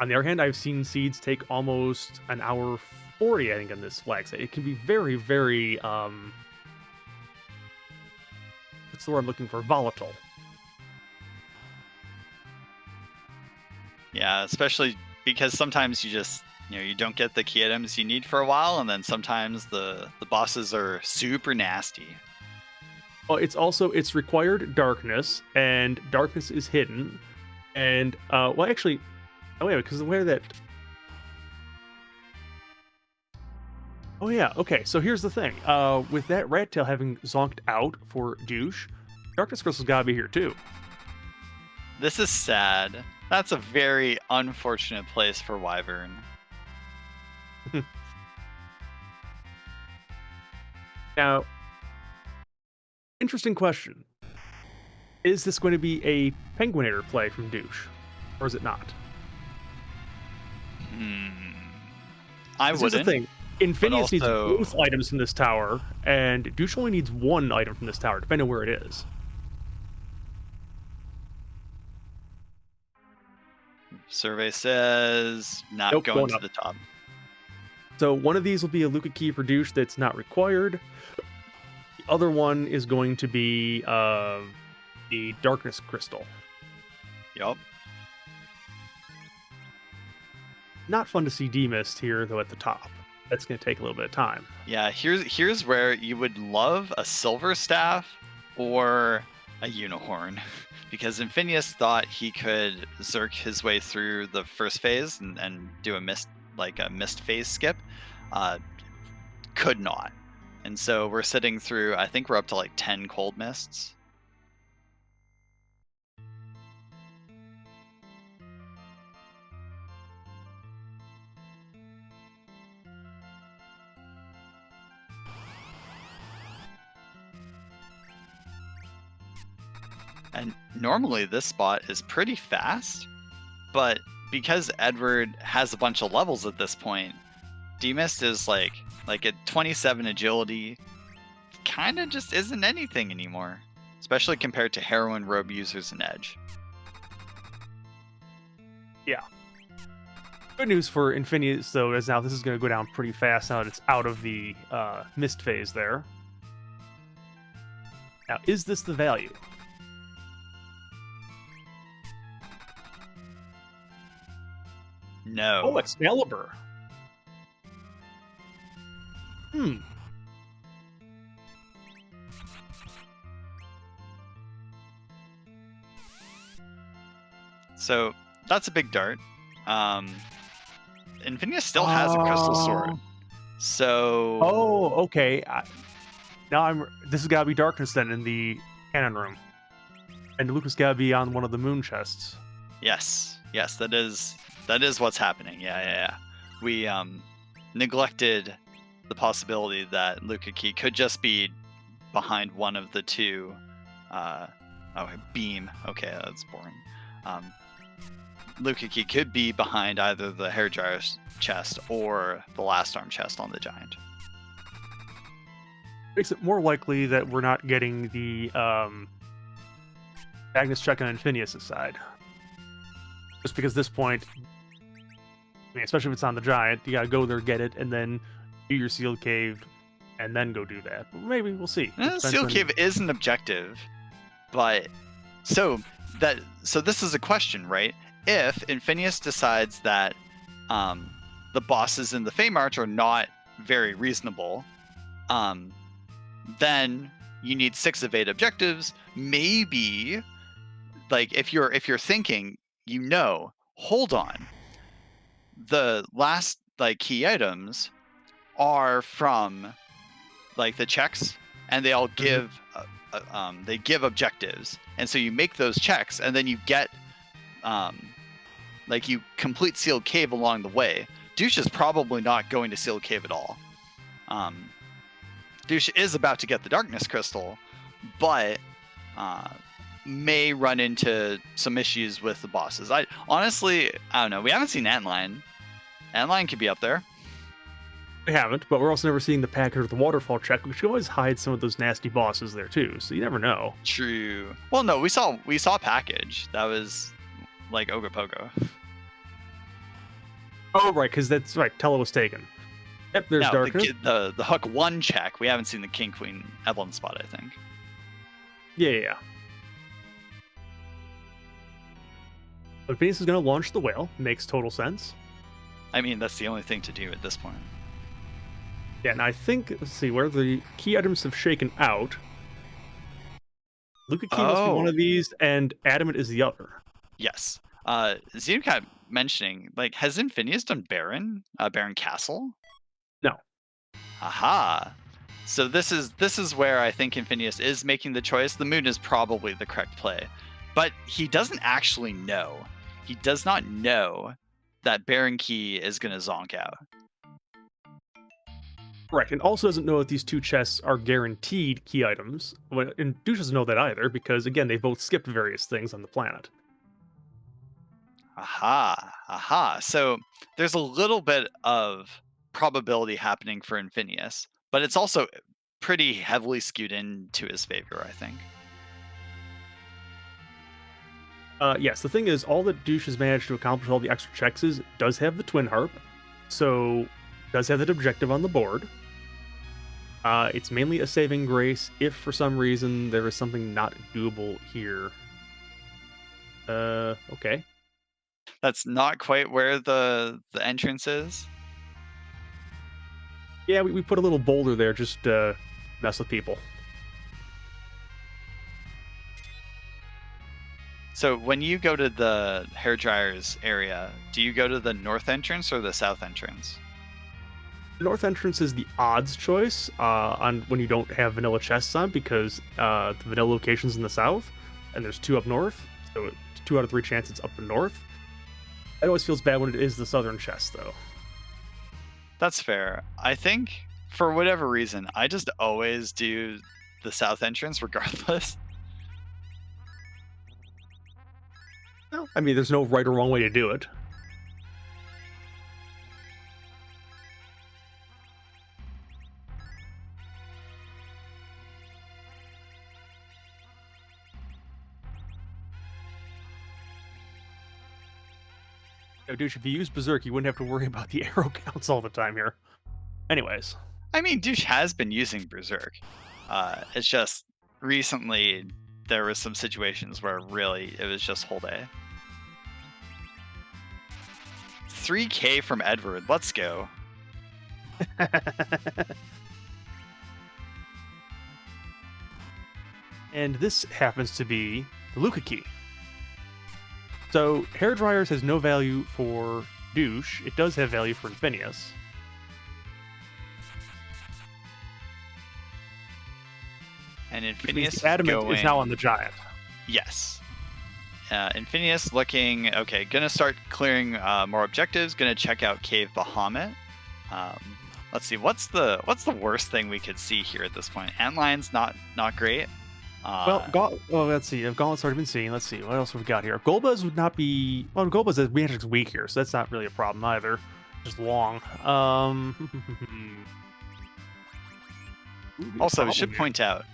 On the other hand, I've seen seeds take almost an hour 40, I think, on this flag set. It can be very, very, what's the word I'm looking for? Volatile. Yeah, especially because sometimes you just you don't get the key items you need for a while, and then sometimes the bosses are super nasty. Well, it's required darkness, and darkness is hidden. And well, actually, oh yeah, because the way that. Oh yeah, okay. So here's the thing. With that rat tail having zonked out for Duche, darkness crystal's gotta be here too. This is sad. That's a very unfortunate place for Wyvern. Now, interesting question. Is this going to be a Penguinator play from Duche, or is it not? I Here's wouldn't. the thing. Infinious needs also- both items from this tower, and Duche only needs one item from this tower, depending on where it is. Survey says not Nope, going going to up. the top. So one of these will be a Luca key for Duche that's not required. The other one is going to be the Darkness Crystal. Yup. Not fun to see D-Mist here, though, at the top. That's going to take a little bit of time. Yeah, here's where you would love a silver staff or a unicorn. Because Infinious thought he could Zerk his way through the first phase and do a mist phase skip. Could not. And so we're sitting through, I think we're up to like 10 cold mists. And normally this spot is pretty fast, but because Edward has a bunch of levels at this point, D-Mist is like at 27 agility, kind of just isn't anything anymore, especially compared to Heroine, Robe users, and Edge. Yeah. Good news for Infinious, though, is now this is going to go down pretty fast now that it's out of the mist phase there. Now, is this the value? Oh, No. Excalibur. Hmm. So that's a big dart. Infinious still has a crystal sword. So Oh, okay. This has got to be darkness then in the cannon room, and Lucas got to be on one of the moon chests. yes, that is what's happening. Yeah. We neglected the possibility that Luca Key could just be behind one of the two. Beam. Okay, that's boring. Luca Key could be behind either the hairdryer's chest or the last arm chest on the giant. Makes it more likely that we're not getting the Magnus check on Infinious' side. Just because at this point, especially if it's on the giant, you gotta go there, get it, and then do your sealed cave, and then go do that. But maybe we'll see. Sealed cave is an objective, but so this is a question, right? If Infinious decides that the bosses in the Fey March are not very reasonable, then you need 6 of 8 objectives. Maybe, like if you're thinking, hold on, the last key items are from the checks, and they all give they give objectives, and so you make those checks, and then you get you complete sealed cave along the way. Duche is probably not going to sealed cave at all. Duche is about to get the darkness crystal, but may run into some issues with the bosses. I don't know. We haven't seen Antline. Antline could be up there. We haven't, but we're also never seeing the package or the waterfall check, which can always hide some of those nasty bosses there too. So you never know. True. Well, no, we saw package. That was like Ogopogo. Oh, right, because that's right. Tella was taken. Yep, there's darkness. The hook 1 check. We haven't seen the King Queen Emblem spot, I think. Yeah. But Phoenix is going to launch the whale. Makes total sense. I mean, that's the only thing to do at this point. Yeah, and I think, let's see, where the key items have shaken out. Luca Key must be one of these, and Adamant is the other. Yes. Zeno kept mentioning, has Infinious done Baron Castle? No. Aha. So this is where I think Infinious is making the choice. The moon is probably the correct play, but he doesn't actually know. He does not know that Baron Key is going to zonk out. Correct, and also doesn't know that these 2 chests are guaranteed key items. And Duche doesn't know that either, because again, they both skipped various things on the planet. Aha. So there's a little bit of probability happening for Infinious, but it's also pretty heavily skewed into his favor, I think. Yes, the thing is, all that Duche has managed to accomplish all the extra checks does have the Twin Harp, so does have that objective on the board. It's mainly a saving grace if for some reason there is something not doable here. Okay. That's not quite where the entrance is. Yeah, we put a little boulder there just to mess with people. So when you go to the hairdryer's area, do you go to the north entrance or the south entrance? The north entrance is the odds choice on when you don't have vanilla chests on, because the vanilla location's in the south, and there's 2 up north, so it's 2 out of 3 chance it's up the north. It always feels bad when it is the southern chest, though. That's fair. I think, for whatever reason, I just always do the south entrance regardless. No, I mean, there's no right or wrong way to do it. Dude, if you use Berserk, you wouldn't have to worry about the arrow counts all the time here. Anyways. I mean, Duche has been using Berserk. It's just recently there were some situations where really it was just whole day. 3K from Edward. Let's go. And this happens to be the Luca key. So hair dryers has no value for Douche. It does have value for Infinious. And Which means Infinious the adamant going... is now on the giant. Yes. Infinious looking okay. Gonna start clearing more objectives. Gonna check out Cave Bahamut. Let's see. What's the worst thing we could see here at this point? Antline's not great. Well, let's see. Gauntlet's already been seen. Let's see. What else have we got here? Golbez would not be... Well, Golbez is Magic's weak here, so that's not really a problem either. Just long. Also, I should point out,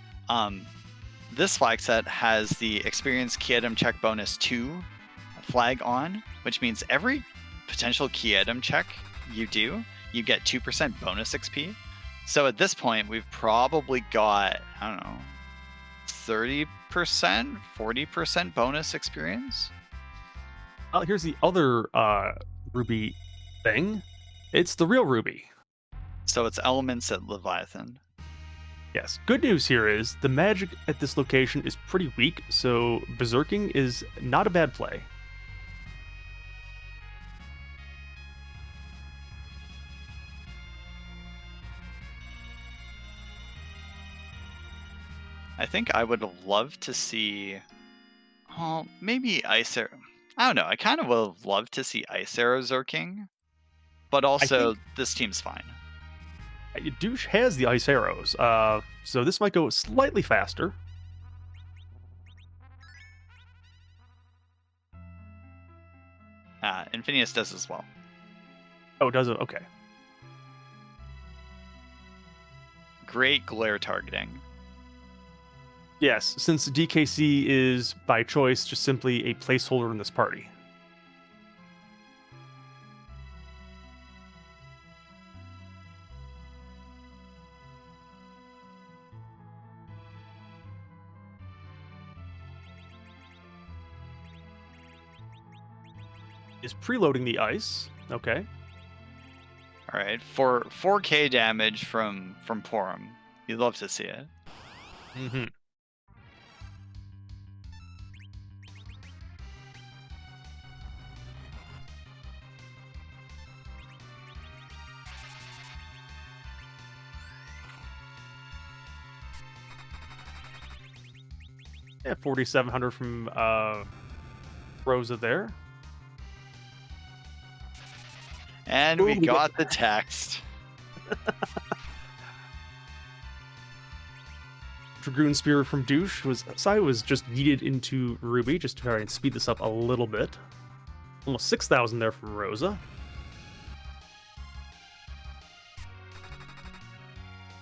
this flag set has the experience key item check bonus 2 flag on, which means every potential key item check you do, you get 2% bonus XP. So at this point, we've probably got, I don't know, 30%, 40% bonus experience. Here's the other Ruby thing. It's the real Ruby. So it's elements at Leviathan. Yes. Good news here is the magic at this location is pretty weak, so berserking is not a bad play. I think I would have loved to see, well, maybe Ice Arrow. I don't know. I kind of would have loved to see Ice Arrow Zerking, but also this team's fine. Douche has the ice arrows, so this might go slightly faster. Infinious does as well. Oh, does it? Okay. Great glare targeting. Yes, since DKC is, by choice, just simply a placeholder in this party. Is preloading the ice. Okay. All right, for 4K damage from Porum. You'd love to see it. Mm-hmm. Yeah, 4,700 from Rosa there. And we got the text. Dragoon Spear from Douche was just yeeted into Ruby just to try and speed this up a little bit. Almost 6,000 there from Rosa.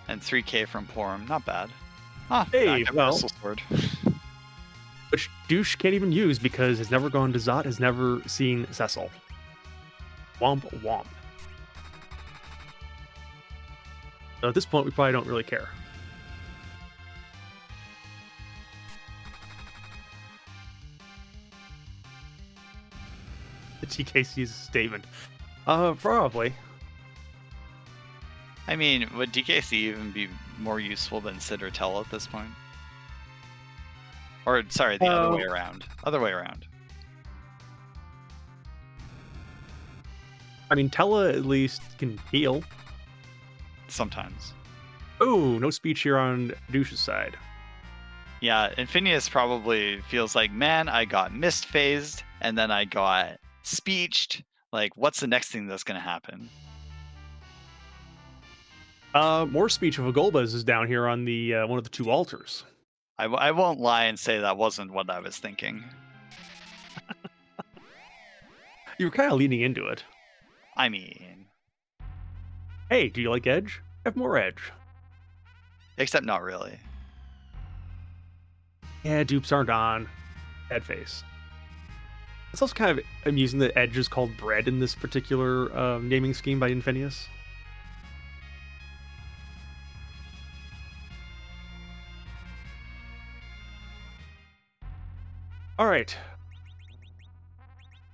And 3K from Porum. Not bad. Ah, hey, well, sword. Which Douche can't even use because has never gone to Zot, has never seen Cecil. Womp womp. So at this point, we probably don't really care. The TKC's statement. Probably. I mean, would DKC even be more useful than Sid or Tell at this point? Or, sorry, the other way around. Other way around. I mean, Tella at least can heal. Sometimes. Oh, no speech here on Douche's side. Yeah, Infinious probably feels like, man, I got mist phased, and then I got speeched. Like, what's the next thing that's going to happen? More speech of a Golbez is down here on the one of the two altars. I won't lie and say that wasn't what I was thinking. You were kind of leaning into it. I mean... Hey, do you like Edge? Have more Edge. Except not really. Yeah, dupes aren't on. Bad face. It's also kind of amusing that Edge is called Bread in this particular naming scheme by Infinious. All right.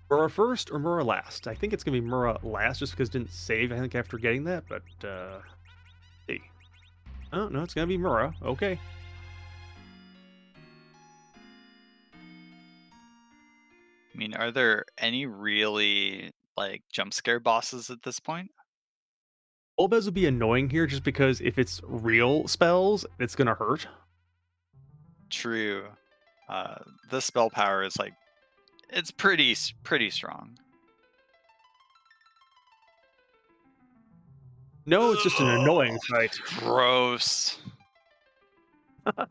Mura first or Mura last? I think it's gonna be Mura last, just because it didn't save. I think after getting that, but see. Oh no, it's gonna be Mura. Okay. I mean, are there any really like jump scare bosses at this point? Olbez would be annoying here, just because if it's real spells, it's gonna hurt. True. Uh, the spell power is like it's pretty strong. No, it's just an annoying Ugh, fight. gross. Um,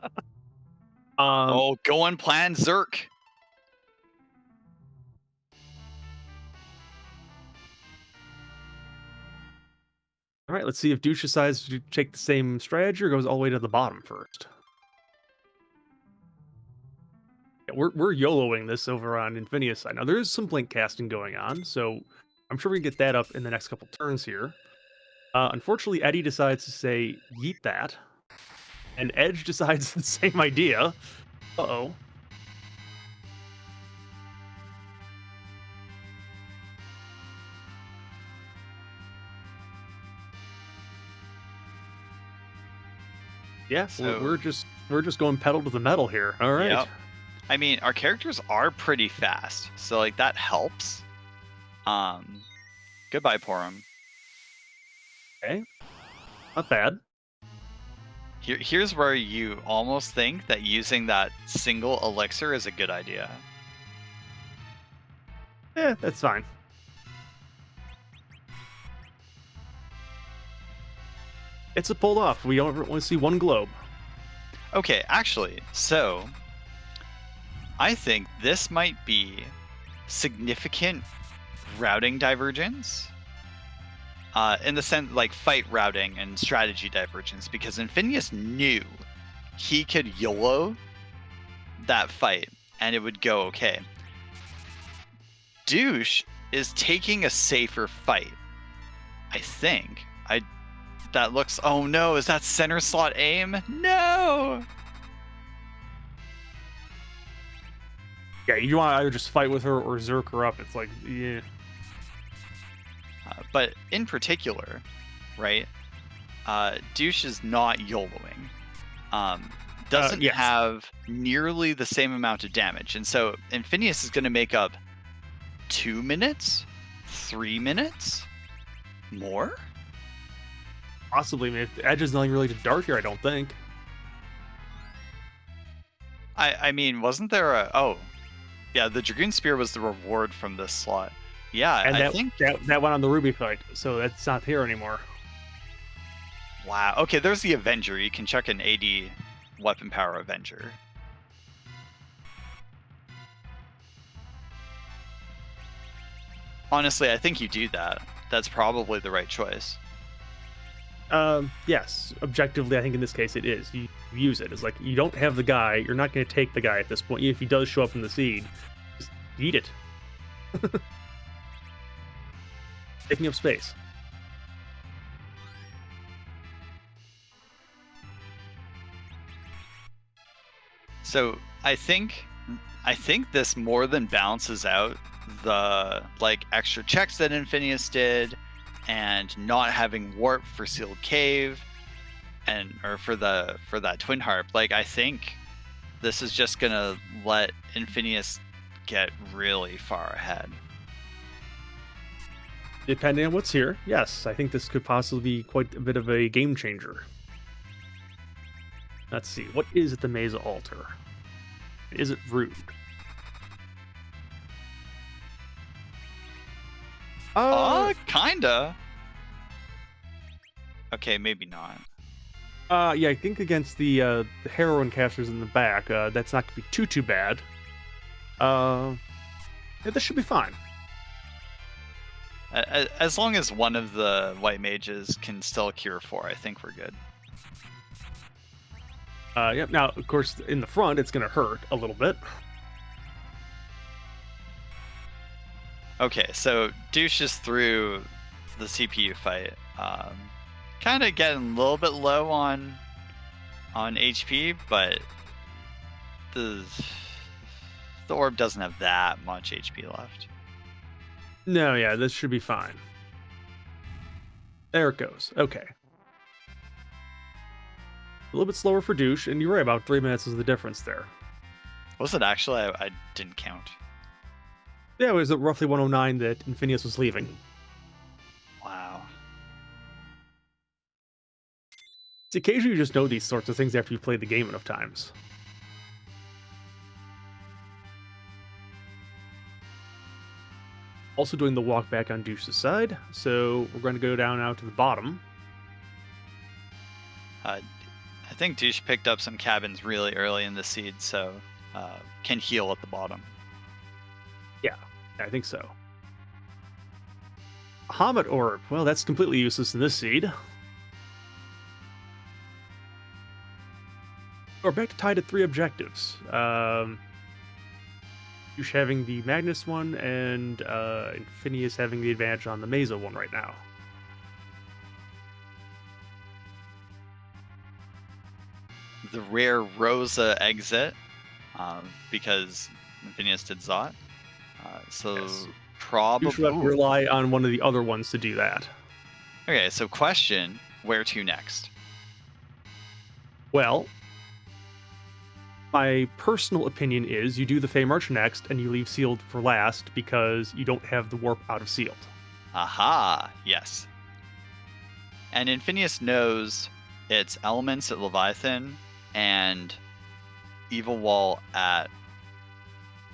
Oh, going plan Zerk. all right, let's see if Duche decides to take the same strategy or goes all the way to the bottom first. Yeah, we're YOLOing this over on Infinious side. Now there is some blink casting going on, so I'm sure we can get that up in the next couple turns here. Unfortunately, Eddie decides to say yeet that, and Edge decides the same idea. Uh-oh. Yeah, So, we're just going pedal to the metal here. All right. yep. I mean, our characters are pretty fast, so like that helps. Um, Goodbye, Porum. Okay. Not bad. Here's where you almost think that using that single elixir is a good idea. Yeah, that's fine. It's a pulled off. We only see one globe. Okay, actually, so I think this might be significant routing divergence. In the sense like fight routing and strategy divergence, because Infinious knew he could YOLO that fight and it would go okay. Douche is taking a safer fight. I think. That looks, oh no, is that center slot aim? No! Yeah, you want to either just fight with her or Zerk her up. It's like, yeah. But in particular, right? Douche is not YOLOing. Doesn't Yes. have nearly the same amount of damage. And so Infinious is going to make up 2 minutes? 3 minutes? More? Possibly. I mean, if Edge is nothing really to dart here, I don't think. I mean, wasn't there a... Oh, yeah, the Dragoon Spear was the reward from this slot. Yeah, And I think... that went on the Ruby fight, so that's not here anymore. Wow. Okay, there's the Avenger. You can check an AD weapon power Avenger. Honestly, I think you do that. That's probably the right choice. Yes. Objectively, I think in this case it is. You use it. It's like you don't have the guy. You're not going to take the guy at this point. If he does show up in the seed, just eat it. Taking up space. So I think this more than balances out the like extra checks that Infinious did, and not having warp for sealed cave, and or for that twin harp. Like I think this is just gonna let Infinious get really far ahead. Depending on what's here, yes, I think this could possibly be quite a bit of a game changer. Let's see. What is at the Mesa altar? Is it rude? Kinda. Okay, maybe not. Yeah, I think against the heroin casters in the back, that's not gonna be too bad. Yeah, this should be fine. As long as one of the white mages can still cure 4, I think we're good. Yep. Now, of course, in the front, it's gonna hurt a little bit. Okay, so Douche is through the CPU fight. Kind of getting a little bit low on HP, but the the orb doesn't have that much HP left. No, yeah, this should be fine. There it goes. Okay. A little bit slower for Douche, and you're right, about 3 minutes is the difference there. Was it actually? I didn't count. Yeah, it was at roughly 109 that Infinious was leaving. Wow. See, occasionally you just know these sorts of things after you've played the game enough times. Also doing the walk back on Douche's side, so we're going to go down now to the bottom. I think Duche picked up some cabins really early in the seed, so can heal at the bottom. Yeah, I think so. Bahamut Orb, well, that's completely useless in this seed. We're back to tied at 3 objectives. Douche having the Magnus one, and Infinious having the advantage on the Mesa one right now. The rare Rosa exit, because Infinious did Zot. So Yes. probably. Douche will have to rely on one of the other ones to do that. Okay, so question: where to next? Well, my personal opinion is you do the Fey March next, and you leave Sealed for last because you don't have the warp out of Sealed. Aha! Yes. And Infinious knows its elements at Leviathan and Evil Wall at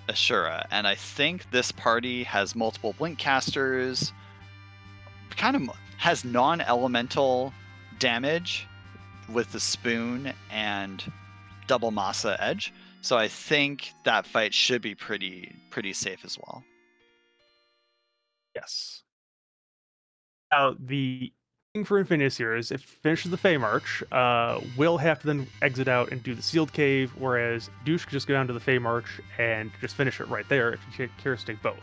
Ashura, and I think this party has multiple blink casters, kind of has non-elemental damage with the spoon and double Masa edge, so I think that fight should be pretty safe as well. Yes. Now, the thing for Infinious here is if it finishes the Fey March, we'll have to then exit out and do the Sealed Cave, whereas Douche could just go down to the Fey March and just finish it right there if you care to take both.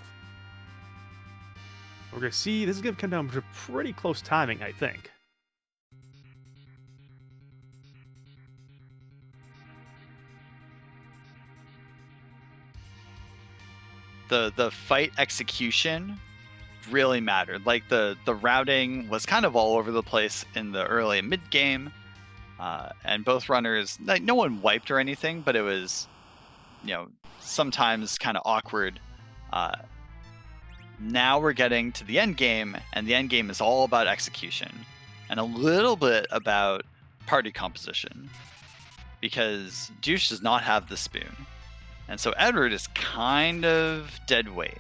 We're going to see, this is going to come down to pretty close timing, I think. The fight execution really mattered. Like the routing was kind of all over the place in the early and mid game, and both runners, like, no one wiped or anything, but it was, sometimes kind of awkward. Now we're getting to the end game, and the end game is all about execution and a little bit about party composition, because Douche does not have the spoon, and so Edward is kind of dead weight.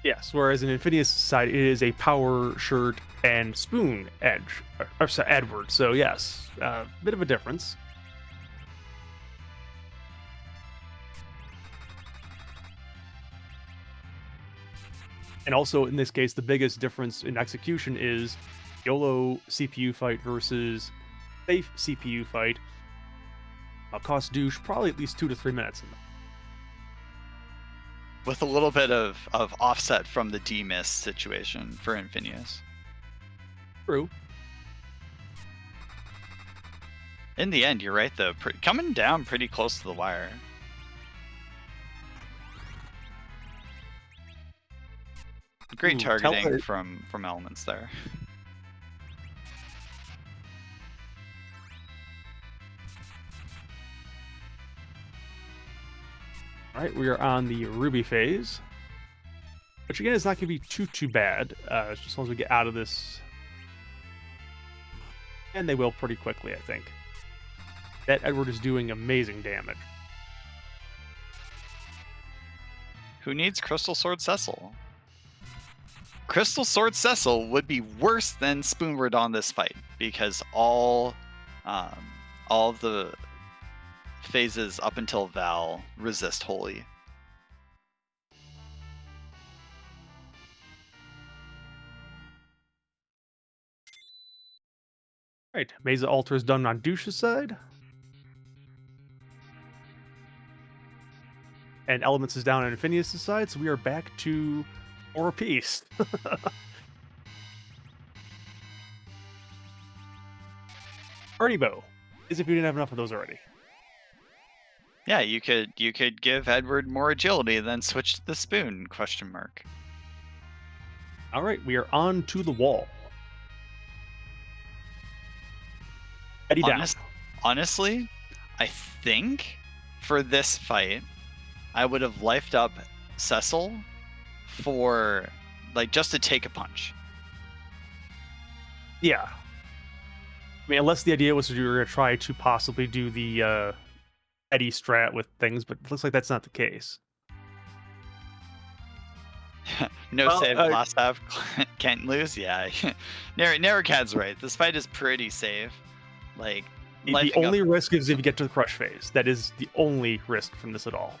Yes, whereas in Infinious side, it is a power, shirt, and spoon edge, or Edward. So yes, bit of a difference. And also in this case, the biggest difference in execution is YOLO CPU fight versus safe CPU fight. Cost Douche probably at least 2 to 3 minutes. With a little bit of offset from the D-miss situation for Infinious. True. In the end, you're right, though. Coming down pretty close to the wire. Great targeting from elements there. All right, we are on the Ruby phase, which again is not going to be too bad, just as long as we get out of this, and they will pretty quickly, I think. That Edward is doing amazing damage. Who needs Crystal Sword Cecil? Crystal Sword Cecil would be worse than Spoonward on this fight, because all of the phases up until Val resist Holy. Right, Mesa Altar is done on Douche's side. And Elements is down on Infinious' side, so we are back to 4 apiece. Party Bow, as if you didn't have enough of those already. Yeah, you could give Edward more agility, then switch to the spoon? Question mark. All right, we are on to the wall. Eddie down. Honestly, I think for this fight, I would have lifed up Cecil for like just to take a punch. Yeah. I mean, unless the idea was you were going to try to possibly do the Eddie strat with things, but it looks like that's not the case. No Well, save last half, can't lose. Yeah, Narrowcat's right. This fight is pretty safe. Like the only risk is if you get to the crush phase. That is the only risk from this at all.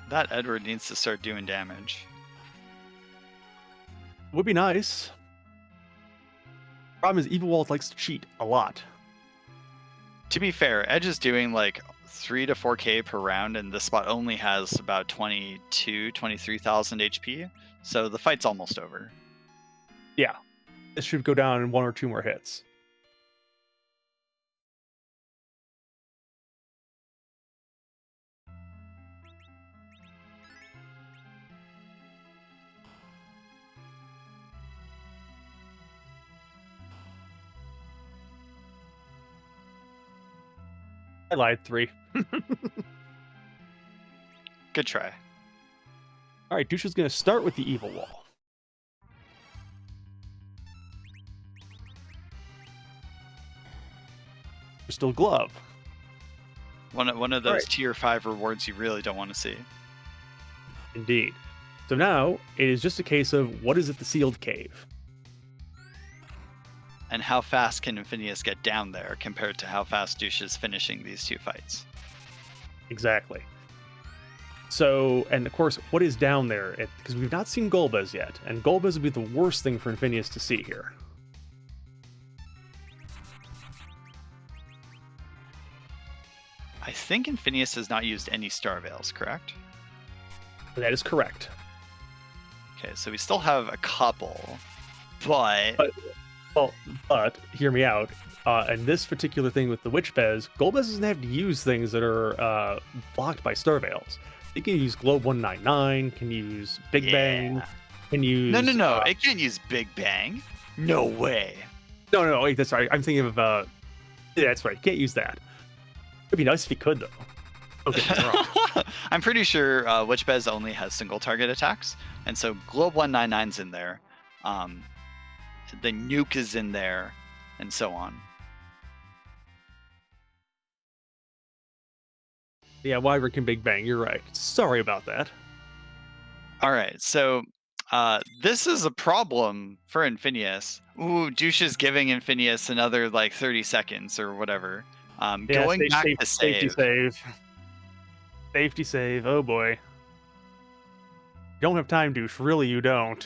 That Edward needs to start doing damage. Would be nice. Problem is, Evil Walt likes to cheat a lot. To be fair, Edge is doing like 3 to 4k per round, and this spot only has about 23,000 HP, so the fight's almost over. Yeah, this should go down in 1 or 2 more hits. I lied, 3. Good try. All right, Duche is going to start with the Evil Wall. Still glove. One of those tier 5 rewards you really don't want to see. Indeed. So now it is just a case of what is at the sealed cave. And how fast can Infinious get down there compared to how fast Duche is finishing these 2 fights? Exactly. So, and of course, what is down there? Because we've not seen Golbez yet, and Golbez would be the worst thing for Infinious to see here. I think Infinious has not used any Star Veils, correct? That is correct. Okay, so we still have a couple, but hear me out. And this particular thing with the Witch Bez, Golbez doesn't have to use things that are blocked by Star Veils. It can use Globe 199, can use Big Bang, can use... No, it can't use Big Bang. No way. No, wait, that's right. I'm thinking of... yeah, that's right. Can't use that. It'd be nice if he could, though. Okay, wrong. I'm pretty sure Witch Bez only has single target attacks, and so Globe 199's in there. The Nuke is in there, and so on. Yeah, Wyvern can Big Bang. You're right. Sorry about that. All right, so this is a problem for Infinious. Ooh, Duche is giving Infinious another like 30 seconds or whatever. Going back to save. Safety save. Oh boy. You don't have time, Duche. Really, you don't.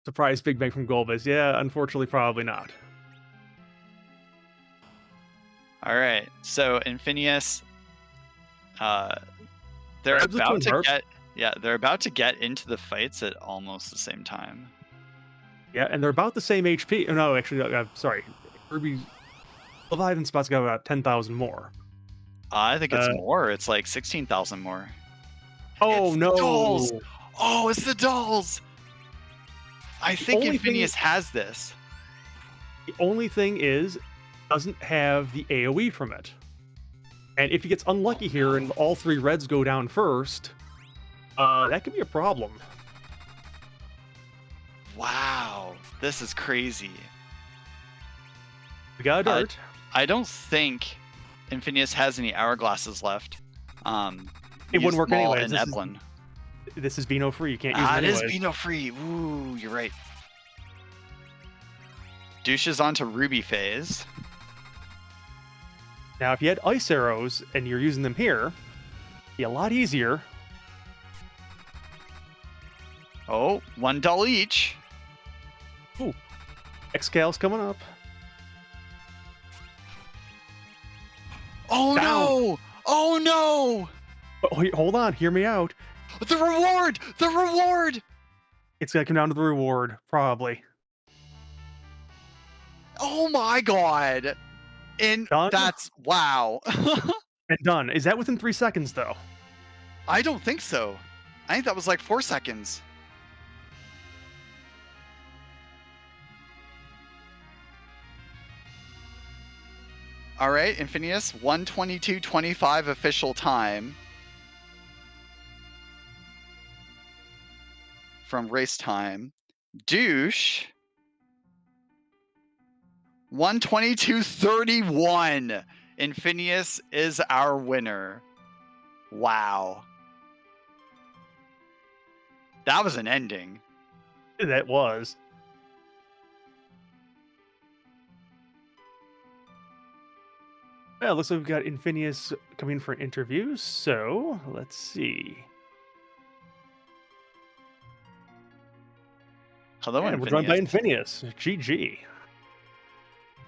Surprise Big Bang from Golbez. Yeah, unfortunately, probably not. All right, so Infinious, they're about to get into the fights at almost the same time. Yeah, and they're about the same HP. No, actually, sorry. Ruby Leviathan spot's got about 10,000 more. I think it's more. It's like 16,000 more. Oh, it's no. Dolls. Oh, it's the dolls. I think Infinious has this. The only thing is, doesn't have the AoE from it. And if he gets unlucky here and all 3 reds go down first, that could be a problem. Wow, this is crazy. We got a dart. I don't think Infinious has any hourglasses left. It wouldn't work anyway. This is Beano free. You can't use it anyways. It is Beano free. Ooh, you're right. Duche is onto Ruby phase. Now, if you had ice arrows and you're using them here, Be a lot easier. Oh, $1 each. Ooh, Excal's coming up. Oh Down. no! Oh no! Oh, wait, hold on, hear me out. The reward! The reward! It's gonna come down to the reward, probably. Oh my god! And Done that's wow. and done. Is that within 3 seconds though? I don't think so. I think that was like 4 seconds. All right, Infinious, 1:22:25 official time from race time. Douche, 1:22:31. Infinious is our winner. Wow. That was an ending. That was. Well, looks like we've got Infinious coming for an interview, so let's see. Hello, And we're joined by Infinious. Infinious. GG.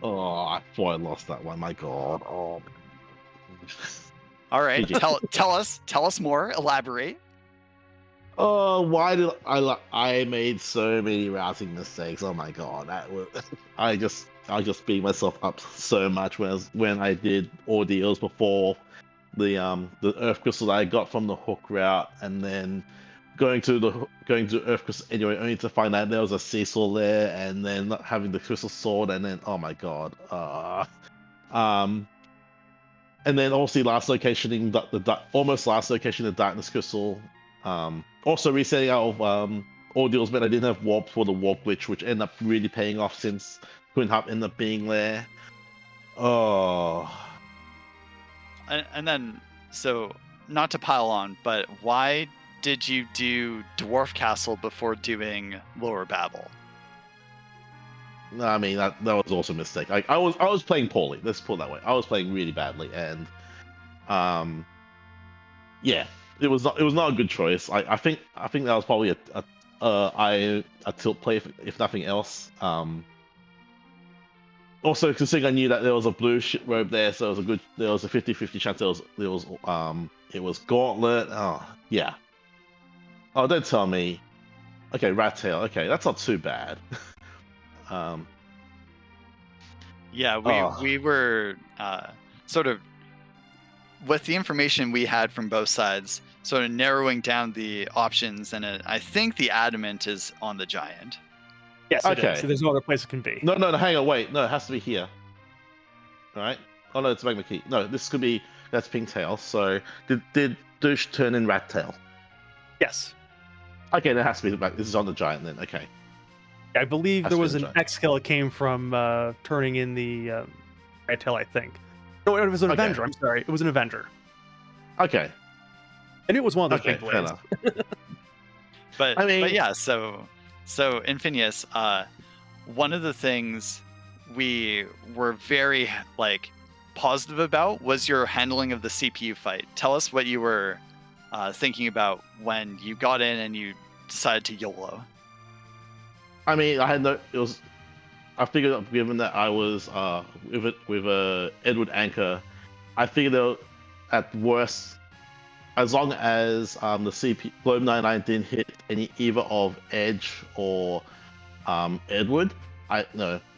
Oh, I thought I lost that one. My God. Oh. All right, GG. tell us more. Elaborate. Oh, why did I made so many routing mistakes? Oh my God, that was I just beat myself up so much when I did ordeals before the Earth Crystal that I got from the hook route, and then going to Earth Crystal anyway, only to find out there was a Cecil there, and then not having the Crystal Sword, and then oh my God, and then also last location in almost last location in Darkness Crystal. Also resetting out of ordeals meant I didn't have warp for the warp glitch, which ended up really paying off since Twin Hub ended up being there. Oh. And then, so not to pile on, but why did you do Dwarf Castle before doing Lower Babel? I mean that was also a mistake. I was playing poorly. Let's put it that way. I was playing really badly, and yeah, it was not a good choice. I think that was probably a tilt play if nothing else. Also considering I knew that there was a blue robe there, so there was a 50-50 chance it was Gauntlet. Oh yeah. Oh, don't tell me. Okay, Rat Tail. Okay, that's not too bad. Yeah, we were sort of, with the information we had from both sides, sort of narrowing down the options, and I think the adamant is on the giant. Yes, it is. So there's no other place it can be. No, hang on, wait. No, it has to be here. All right. Oh no, it's Magma Key. No, this could be that's Pinktail. So did Douche turn in Rat Tail? Yes. Okay, that has to be the back. This is on the giant then. Okay. I believe there was an X-Kill that came from turning in the Red Tail, I think. No, it was an Avenger. I'm sorry. It was an Avenger. Okay. And it was one of those Okay, big blades. But yeah, so Infinious, one of the things we were very positive about was your handling of the CPU fight. Tell us what you were thinking about when you got in and you decided to YOLO. I mean, I figured, given that I was with a Edward Anchor, I figured that at worst, as long as the CP Globe 99 didn't hit either of Edge or Edward,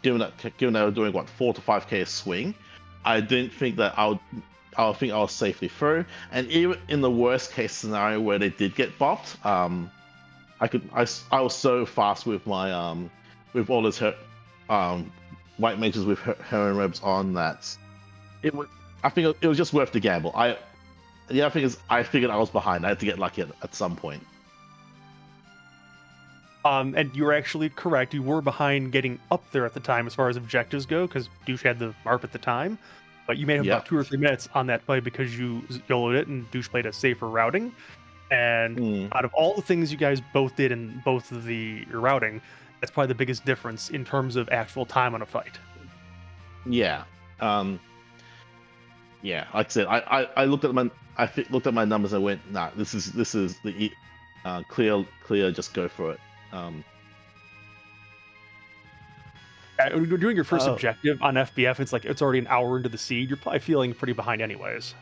given that I was doing what 4 to 5k a swing, I didn't think that I think I was safely through. And even in the worst case scenario where they did get bopped, I was so fast with my with all those white mages with heron robes on that I think it was just worth the gamble. The other thing is I figured I was behind. I had to get lucky at some point. And you were actually correct. You were behind getting up there at the time as far as objectives go, because Douche had the MARP at the time. But you may have about 2 or 3 minutes on that play because you YOLO'd it and Douche played a safer routing. And out of all the things you guys both did in both of your routing, that's probably the biggest difference in terms of actual time on a fight. Yeah. yeah, like I said, I looked at looked at my numbers and went, nah, this is the clear, just go for it. When you're doing your first Uh, objective on FBF, it's like it's already an hour into the seed. You're probably feeling pretty behind, anyways.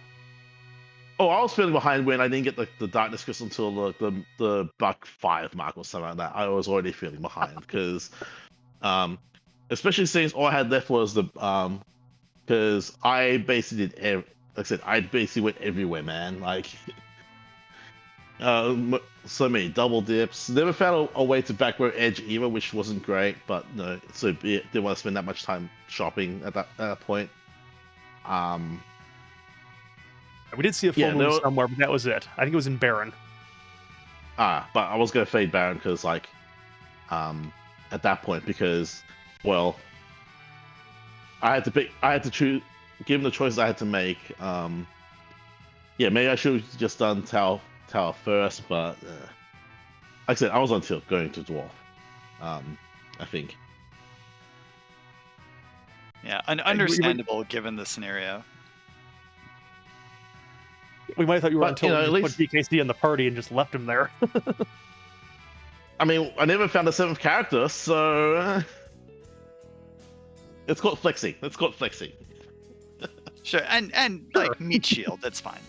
oh, I was feeling behind when I didn't get the darkness crystal until the buck 5 mark or something like that. I was already feeling behind because, especially since all I had left was the because I basically did like I said, I basically went everywhere, man. Like, so many double dips. Never found a way to back row edge either, which wasn't great. But no, so be it. Didn't want to spend that much time shopping at that point. We did see a full Yeah, moon somewhere, but that was it. I think it was in Baron. But I was gonna fade Baron because like, at that point because, well, I had to pick. I had to choose. Given the choices I had to make, yeah, maybe I should have just done Tower first, but like I said, I was on tilt going to Dwarf. I think. Yeah, understandable given the scenario. We might have thought you were But, until you know, you at put least- BKC in the party and just left him there. I mean, I never found a 7th character, so it's called flexing. It's called flexing. Sure, and like meat shield, that's fine.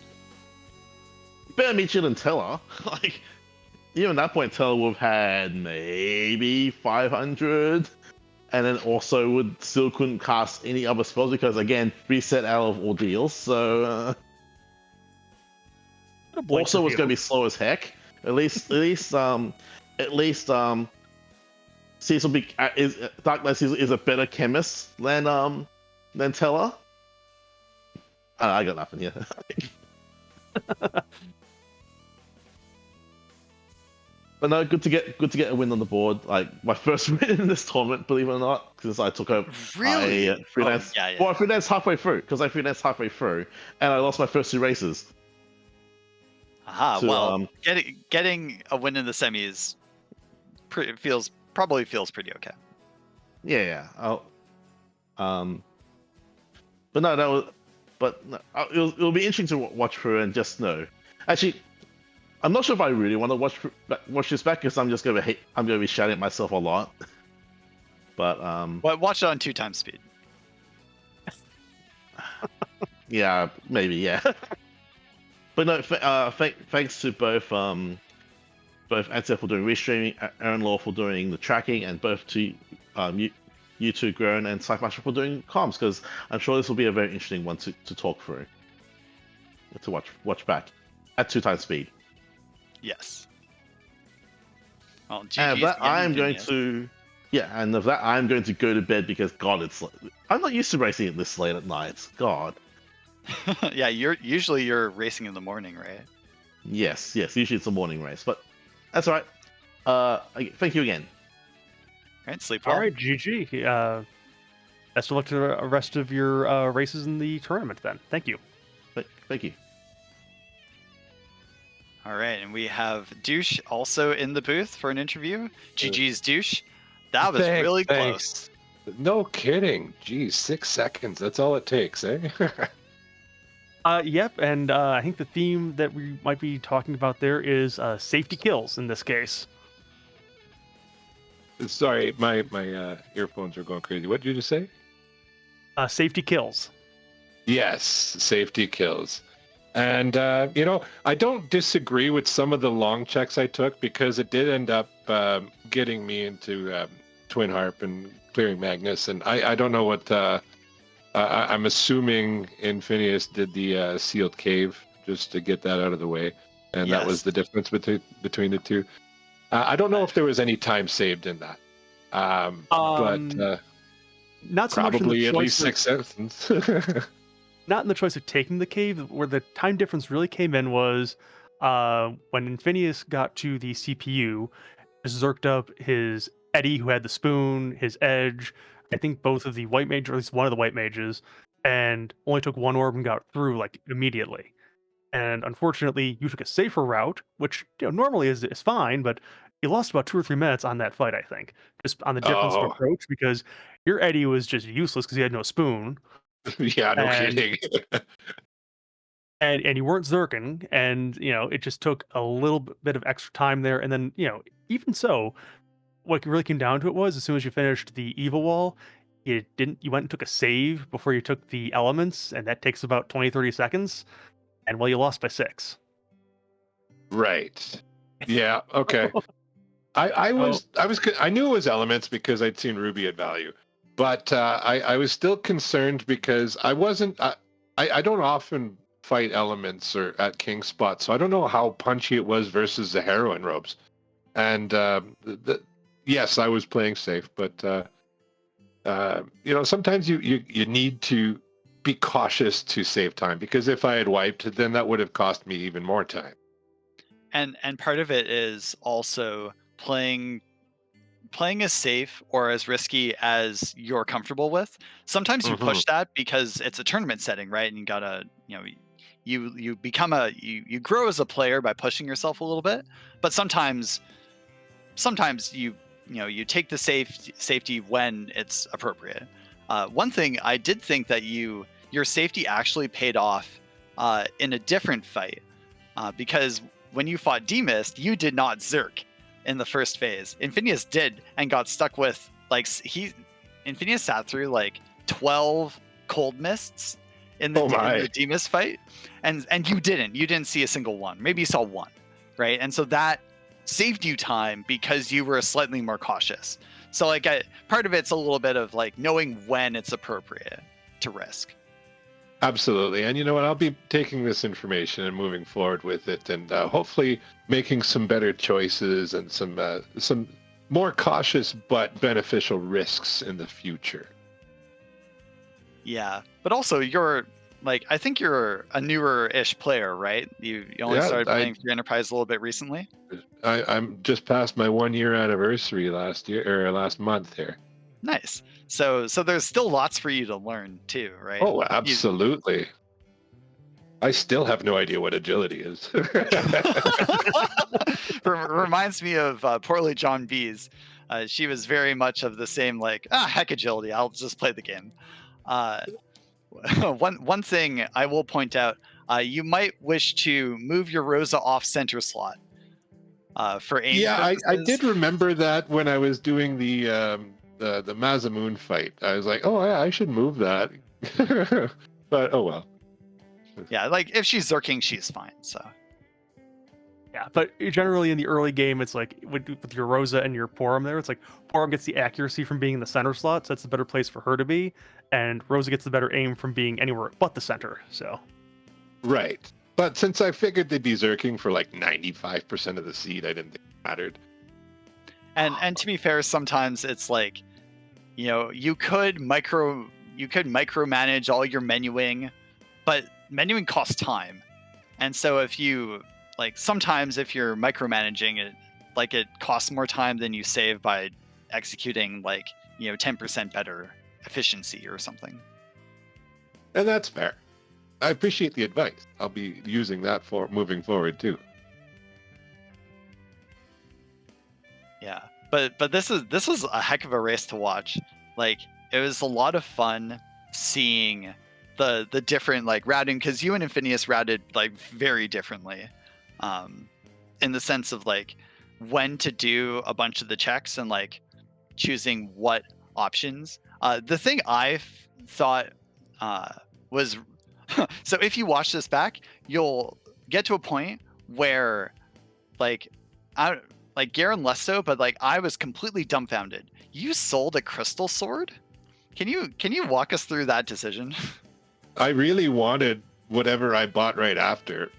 Better meet you than Teller. Like, even at that point, Teller would have had maybe 500, and then also would still couldn't cast any other spells because again, reset out of ordeals. So also was going to be slow as heck. At least Cecil Dark Knight Cecil is a better chemist than Teller. I got nothing here. But no, good to get a win on the board. Like my first win in this tournament, believe it or not, because I took a Really? freelance. Oh, yeah. Well, I freelanced halfway through because I freelanced halfway through, and I lost my first 2 races. Aha, to, well, getting a win in the semis probably feels pretty okay. Yeah. But no, that was. But no, it'll be interesting to watch through and just know. Actually, I'm not sure if I really want to watch this back because I'm just gonna be shouting at myself a lot. But But watch it on 2 times speed. yeah, maybe yeah. But no, thanks to both Ansel for doing restreaming, Aaron Law for doing the tracking, and both to you two, Grown and Sci-Fi for doing comms, because I'm sure this will be a very interesting one to talk through, to watch back at 2 times speed. Yes. Well, And of that, I'm going Infinious. to and of that, I'm going to go to bed because God, I'm not used to racing it this late at night. God. Yeah, usually you're racing in the morning, right? Yes. Usually it's a morning race, but that's all right. Thank you again. All right, sleep well. All right, GG. Best of luck to the rest of your races in the tournament then. Thank you. Thank you. All right, and we have Duche also in the booth for an interview. GG's Duche. That was really close. No kidding. Geez, 6 seconds. That's all it takes, eh? Yep, and I think the theme that we might be talking about there is safety kills in this case. Sorry, my earphones are going crazy. What did you just say? Safety kills. Yes, safety kills. And, I don't disagree with some of the long checks I took because it did end up getting me into Twin Harp and clearing Magnus. And I don't know what... I'm assuming Infinious did the sealed cave just to get that out of the way. And that was the difference between the two. I don't know if there was any time saved in that. But not so much in probably the at least choice 6 seconds. not in the choice of taking the cave. Where the time difference really came in was when Infinious got to the CPU, zerked up his Eddie, who had the spoon, his Edge, I think both of the white mages, or at least one of the white mages, and only took 1 orb and got through like immediately. And unfortunately, you took a safer route, which normally is fine, but you lost about 2 or 3 minutes on that fight, I think, just on the difference of approach, because your Eddie was just useless because he had no spoon, Yeah, no And- kidding. and you weren't Zerkin, and it just took a little bit of extra time there. And then even so, what really came down to it was as soon as you finished the evil wall, you went and took a save before you took the elements, and that takes about 20-30 seconds. And well, you lost by 6. Right. Yeah. Okay. I knew it was elements because I'd seen Ruby at value, but I was still concerned because I wasn't. I don't often fight elements or at king spot, so I don't know how punchy it was versus the heroine robes. And yes, I was playing safe, but sometimes you need to be cautious to save time, because if I had wiped, then that would have cost me even more time. And part of it is also playing as safe or as risky as you're comfortable with. Sometimes you push that because it's a tournament setting, right? And you gotta, you become you grow as a player by pushing yourself a little bit. But sometimes you take the safety when it's appropriate. One thing I did think that your safety actually paid off in a different fight, because when you fought D-Mist, you did not Zerk in the first phase. Infinious did and got stuck with Infinious sat through 12 cold mists in the D-Mist fight, and you didn't see a single one. Maybe you saw one, right? And so that saved you time because you were slightly more cautious. So part of it's a little bit of knowing when it's appropriate to risk. Absolutely. And you know what? I'll be taking this information and moving forward with it, and hopefully making some better choices and some more cautious but beneficial risks in the future. Yeah. But also you're I think you're a newer-ish player, right? You only started playing for Enterprise a little bit recently. I'm just past my 1-year anniversary last month here. Nice. So there's still lots for you to learn too, right? Oh, absolutely. I still have no idea what agility is. Reminds me of Poorly John B's. She was very much of the same heck agility. I'll just play the game. One thing I will point out, you might wish to move your Rosa off center slot for aim purposes. I did remember that when I was doing the Mazamoon fight. I was like, oh yeah, I should move that. But oh well. Yeah, if she's Zerking, she's fine. So. Yeah, but generally in the early game, it's with your Rosa and your Porum there, it's Porum gets the accuracy from being in the center slot, so that's a better place for her to be, and Rosa gets the better aim from being anywhere but the center, so. Right. But since I figured they'd be Zerking for 95% of the seed, I didn't think it mattered. And to be fair, sometimes it's you could micromanage all your menuing, but menuing costs time. And so if you sometimes if you're micromanaging it, it costs more time than you save by executing 10% better efficiency or something. And that's fair. I appreciate the advice. I'll be using that for moving forward too. Yeah. But this is a heck of a race to watch. It was a lot of fun seeing the different routing, because you and Infinious routed very differently, in the sense of when to do a bunch of the checks and choosing what options. The thing I thought was so if you watch this back, you'll get to a point where Garen less so, but I was completely dumbfounded. You sold a crystal sword? Can you walk us through that decision? I really wanted whatever I bought right after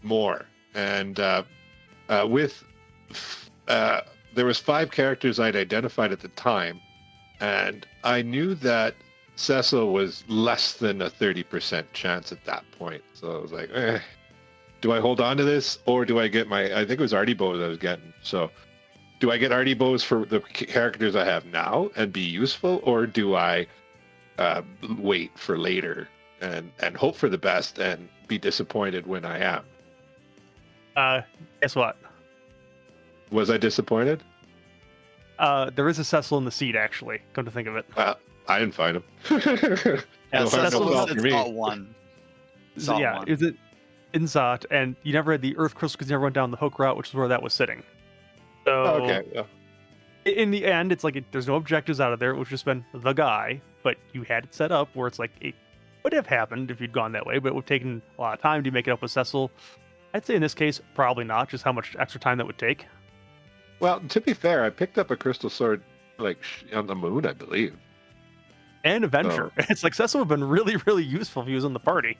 more, and there was 5 characters I'd identified at the time, and I knew that Cecil was less than a 30% chance at that point. So I was like, do I hold on to this, or do I get I think it was Artie Bows I was getting. So do I get Artie Bows for the characters I have now and be useful, or do I wait for later and hope for the best and be disappointed when I am? Guess what? Was I disappointed? There is a Cecil in the seat, actually, come to think of it. I didn't find him. Yeah, No harm, no Cecil foul was for me. Zot 1. Zot Yeah, 1. is it Inzot, and you never had the Earth Crystal because you never went down the hook route, which is where that was sitting. So Okay. Yeah. in the end, it's like there's no objectives out of there. It was just been the guy, but you had it set up where it's like it would have happened if you'd gone that way, but it would have taken a lot of time to make it up with Cecil. I'd say in this case, probably not, just how much extra time that would take. Well, to be fair, I picked up a crystal sword like on the moon, I believe. And Avenger. It's like Cecil would have been really, really useful if he was in the party.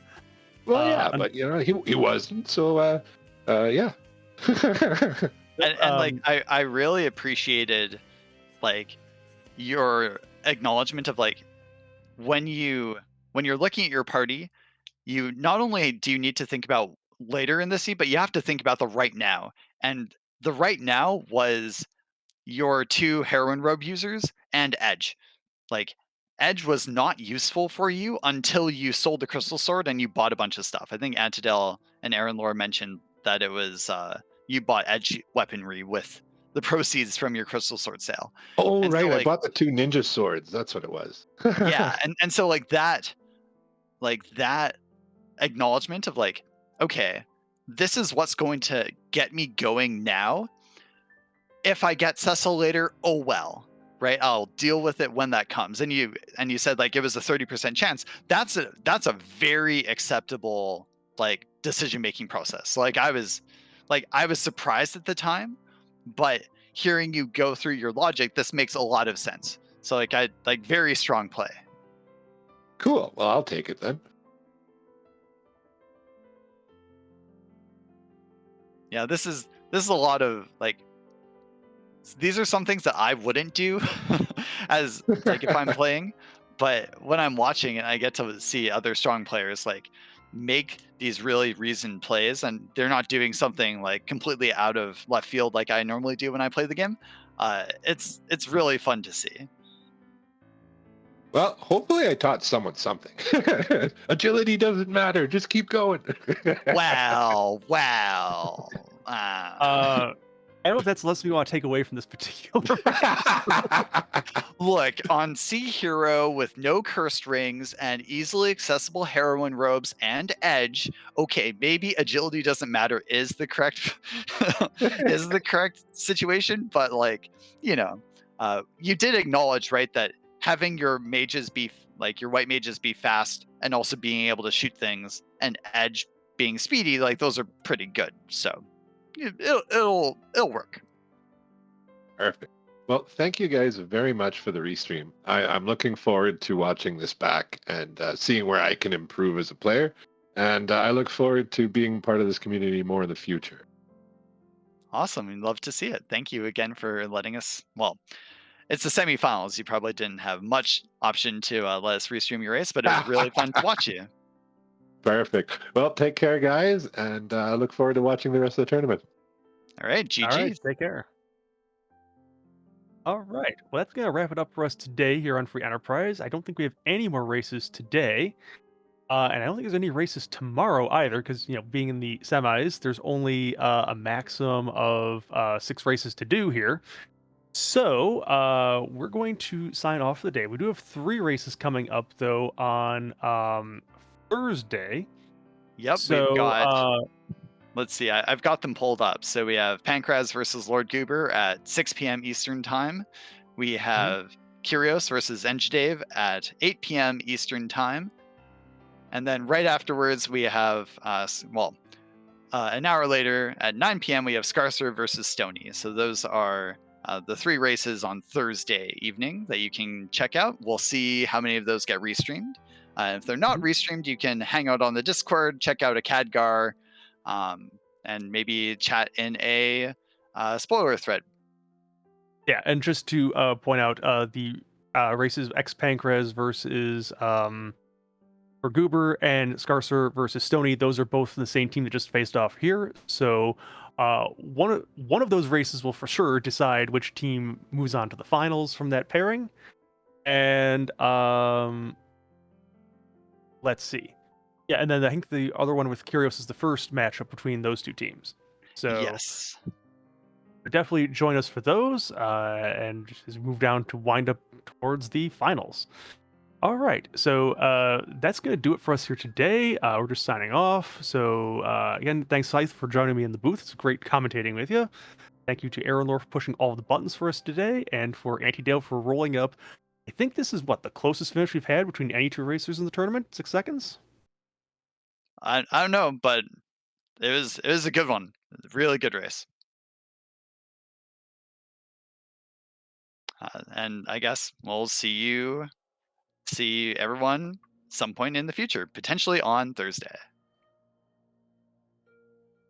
Well, yeah, and- but he wasn't. So, yeah. And like I really appreciated like your acknowledgement of like when you're looking at your party, you not only do you need to think about later in the seed, but you have to think about the right now. And the right now was your 2 heroin robe users and Edge. Like Edge was not useful for you until you sold the crystal sword and you bought a bunch of stuff. I think Antidel and Aaron Lore mentioned that it was you bought Edge weaponry with the proceeds from your crystal sword sale. Oh, And right. so, I like, bought the 2 ninja swords. That's what it was. yeah, and so like that acknowledgement of like, okay, this is what's going to get me going now. If I get Cecil later, oh well, right? I'll deal with it when that comes. And you said like it was a 30% chance. That's a very acceptable like decision making process. Like I was surprised at the time, but hearing you go through your logic, this makes a lot of sense. So like I like very strong play. Cool. Well, I'll take it then. Yeah, this is a lot of like these are some things that I wouldn't do as like if I'm playing, but when I'm watching and I get to see other strong players like make these really reasoned plays and they're not doing something like completely out of left field like I normally do when I play the game. It's really fun to see. Well, hopefully I taught someone something. Agility doesn't matter. Just keep going. Wow. I don't know if that's the lesson we want to take away from this particular. Look, on Sea Hero with no cursed rings and easily accessible heroin robes and Edge, okay, maybe agility doesn't matter is the correct situation, but like, you did acknowledge, right, that having your mages be like your white mages be fast and also being able to shoot things and Edge being speedy, like those are pretty good. So it'll work. Perfect. Well, thank you guys very much for the restream. I'm looking forward to watching this back and seeing where I can improve as a player. And I look forward to being part of this community more in the future. Awesome. We'd love to see it. Thank you again for letting us. Well, it's the semifinals. You probably didn't have much option to let us restream your race, but it was really fun to watch you. Perfect. Well, take care, guys, and I look forward to watching the rest of the tournament. All right, GG. All right, take care. All right, well, that's going to wrap it up for us today here on Free Enterprise. I don't think we have any more races today. And I don't think there's any races tomorrow either, because being in the semis, there's only a maximum of 6 races to do here. So we're going to sign off for the day. We do have 3 races coming up though on Thursday. Yep, So we've got. Let's see. I've got them pulled up. So we have Pancraz versus Lord Goober at 6 p.m. Eastern Time. We have Kyrios versus Enjdave at 8 p.m. Eastern Time. And then right afterwards, we have, an hour later at 9 p.m., we have Scarcer versus Stony. So those are the 3 races on Thursday evening that you can check out. We'll see how many of those get restreamed. If they're not restreamed, you can hang out on the Discord, check out a Khadgar, and maybe chat in a spoiler thread. Yeah, and just to point out, the races X Pancraz versus for Goober and Scarcer versus Stony, those are both the same team that just faced off here. So one of those races will for sure decide which team moves on to the finals from that pairing. And let's see. Yeah, and then I think the other one with Kyrios is the first matchup between those 2 teams. So Yes. definitely join us for those, and just move down to wind up towards the finals. All right, so that's gonna do it for us here today. We're just signing off. So again, thanks, Scythe, for joining me in the booth. It's great commentating with you. Thank you to Aeronor for pushing all of the buttons for us today, and for Antidale for rolling up. I think this is what the closest finish we've had between any two racers in the tournament. 6 seconds. I don't know, but it was a good one. Really good race. And I guess we'll see everyone some point in the future, potentially on Thursday.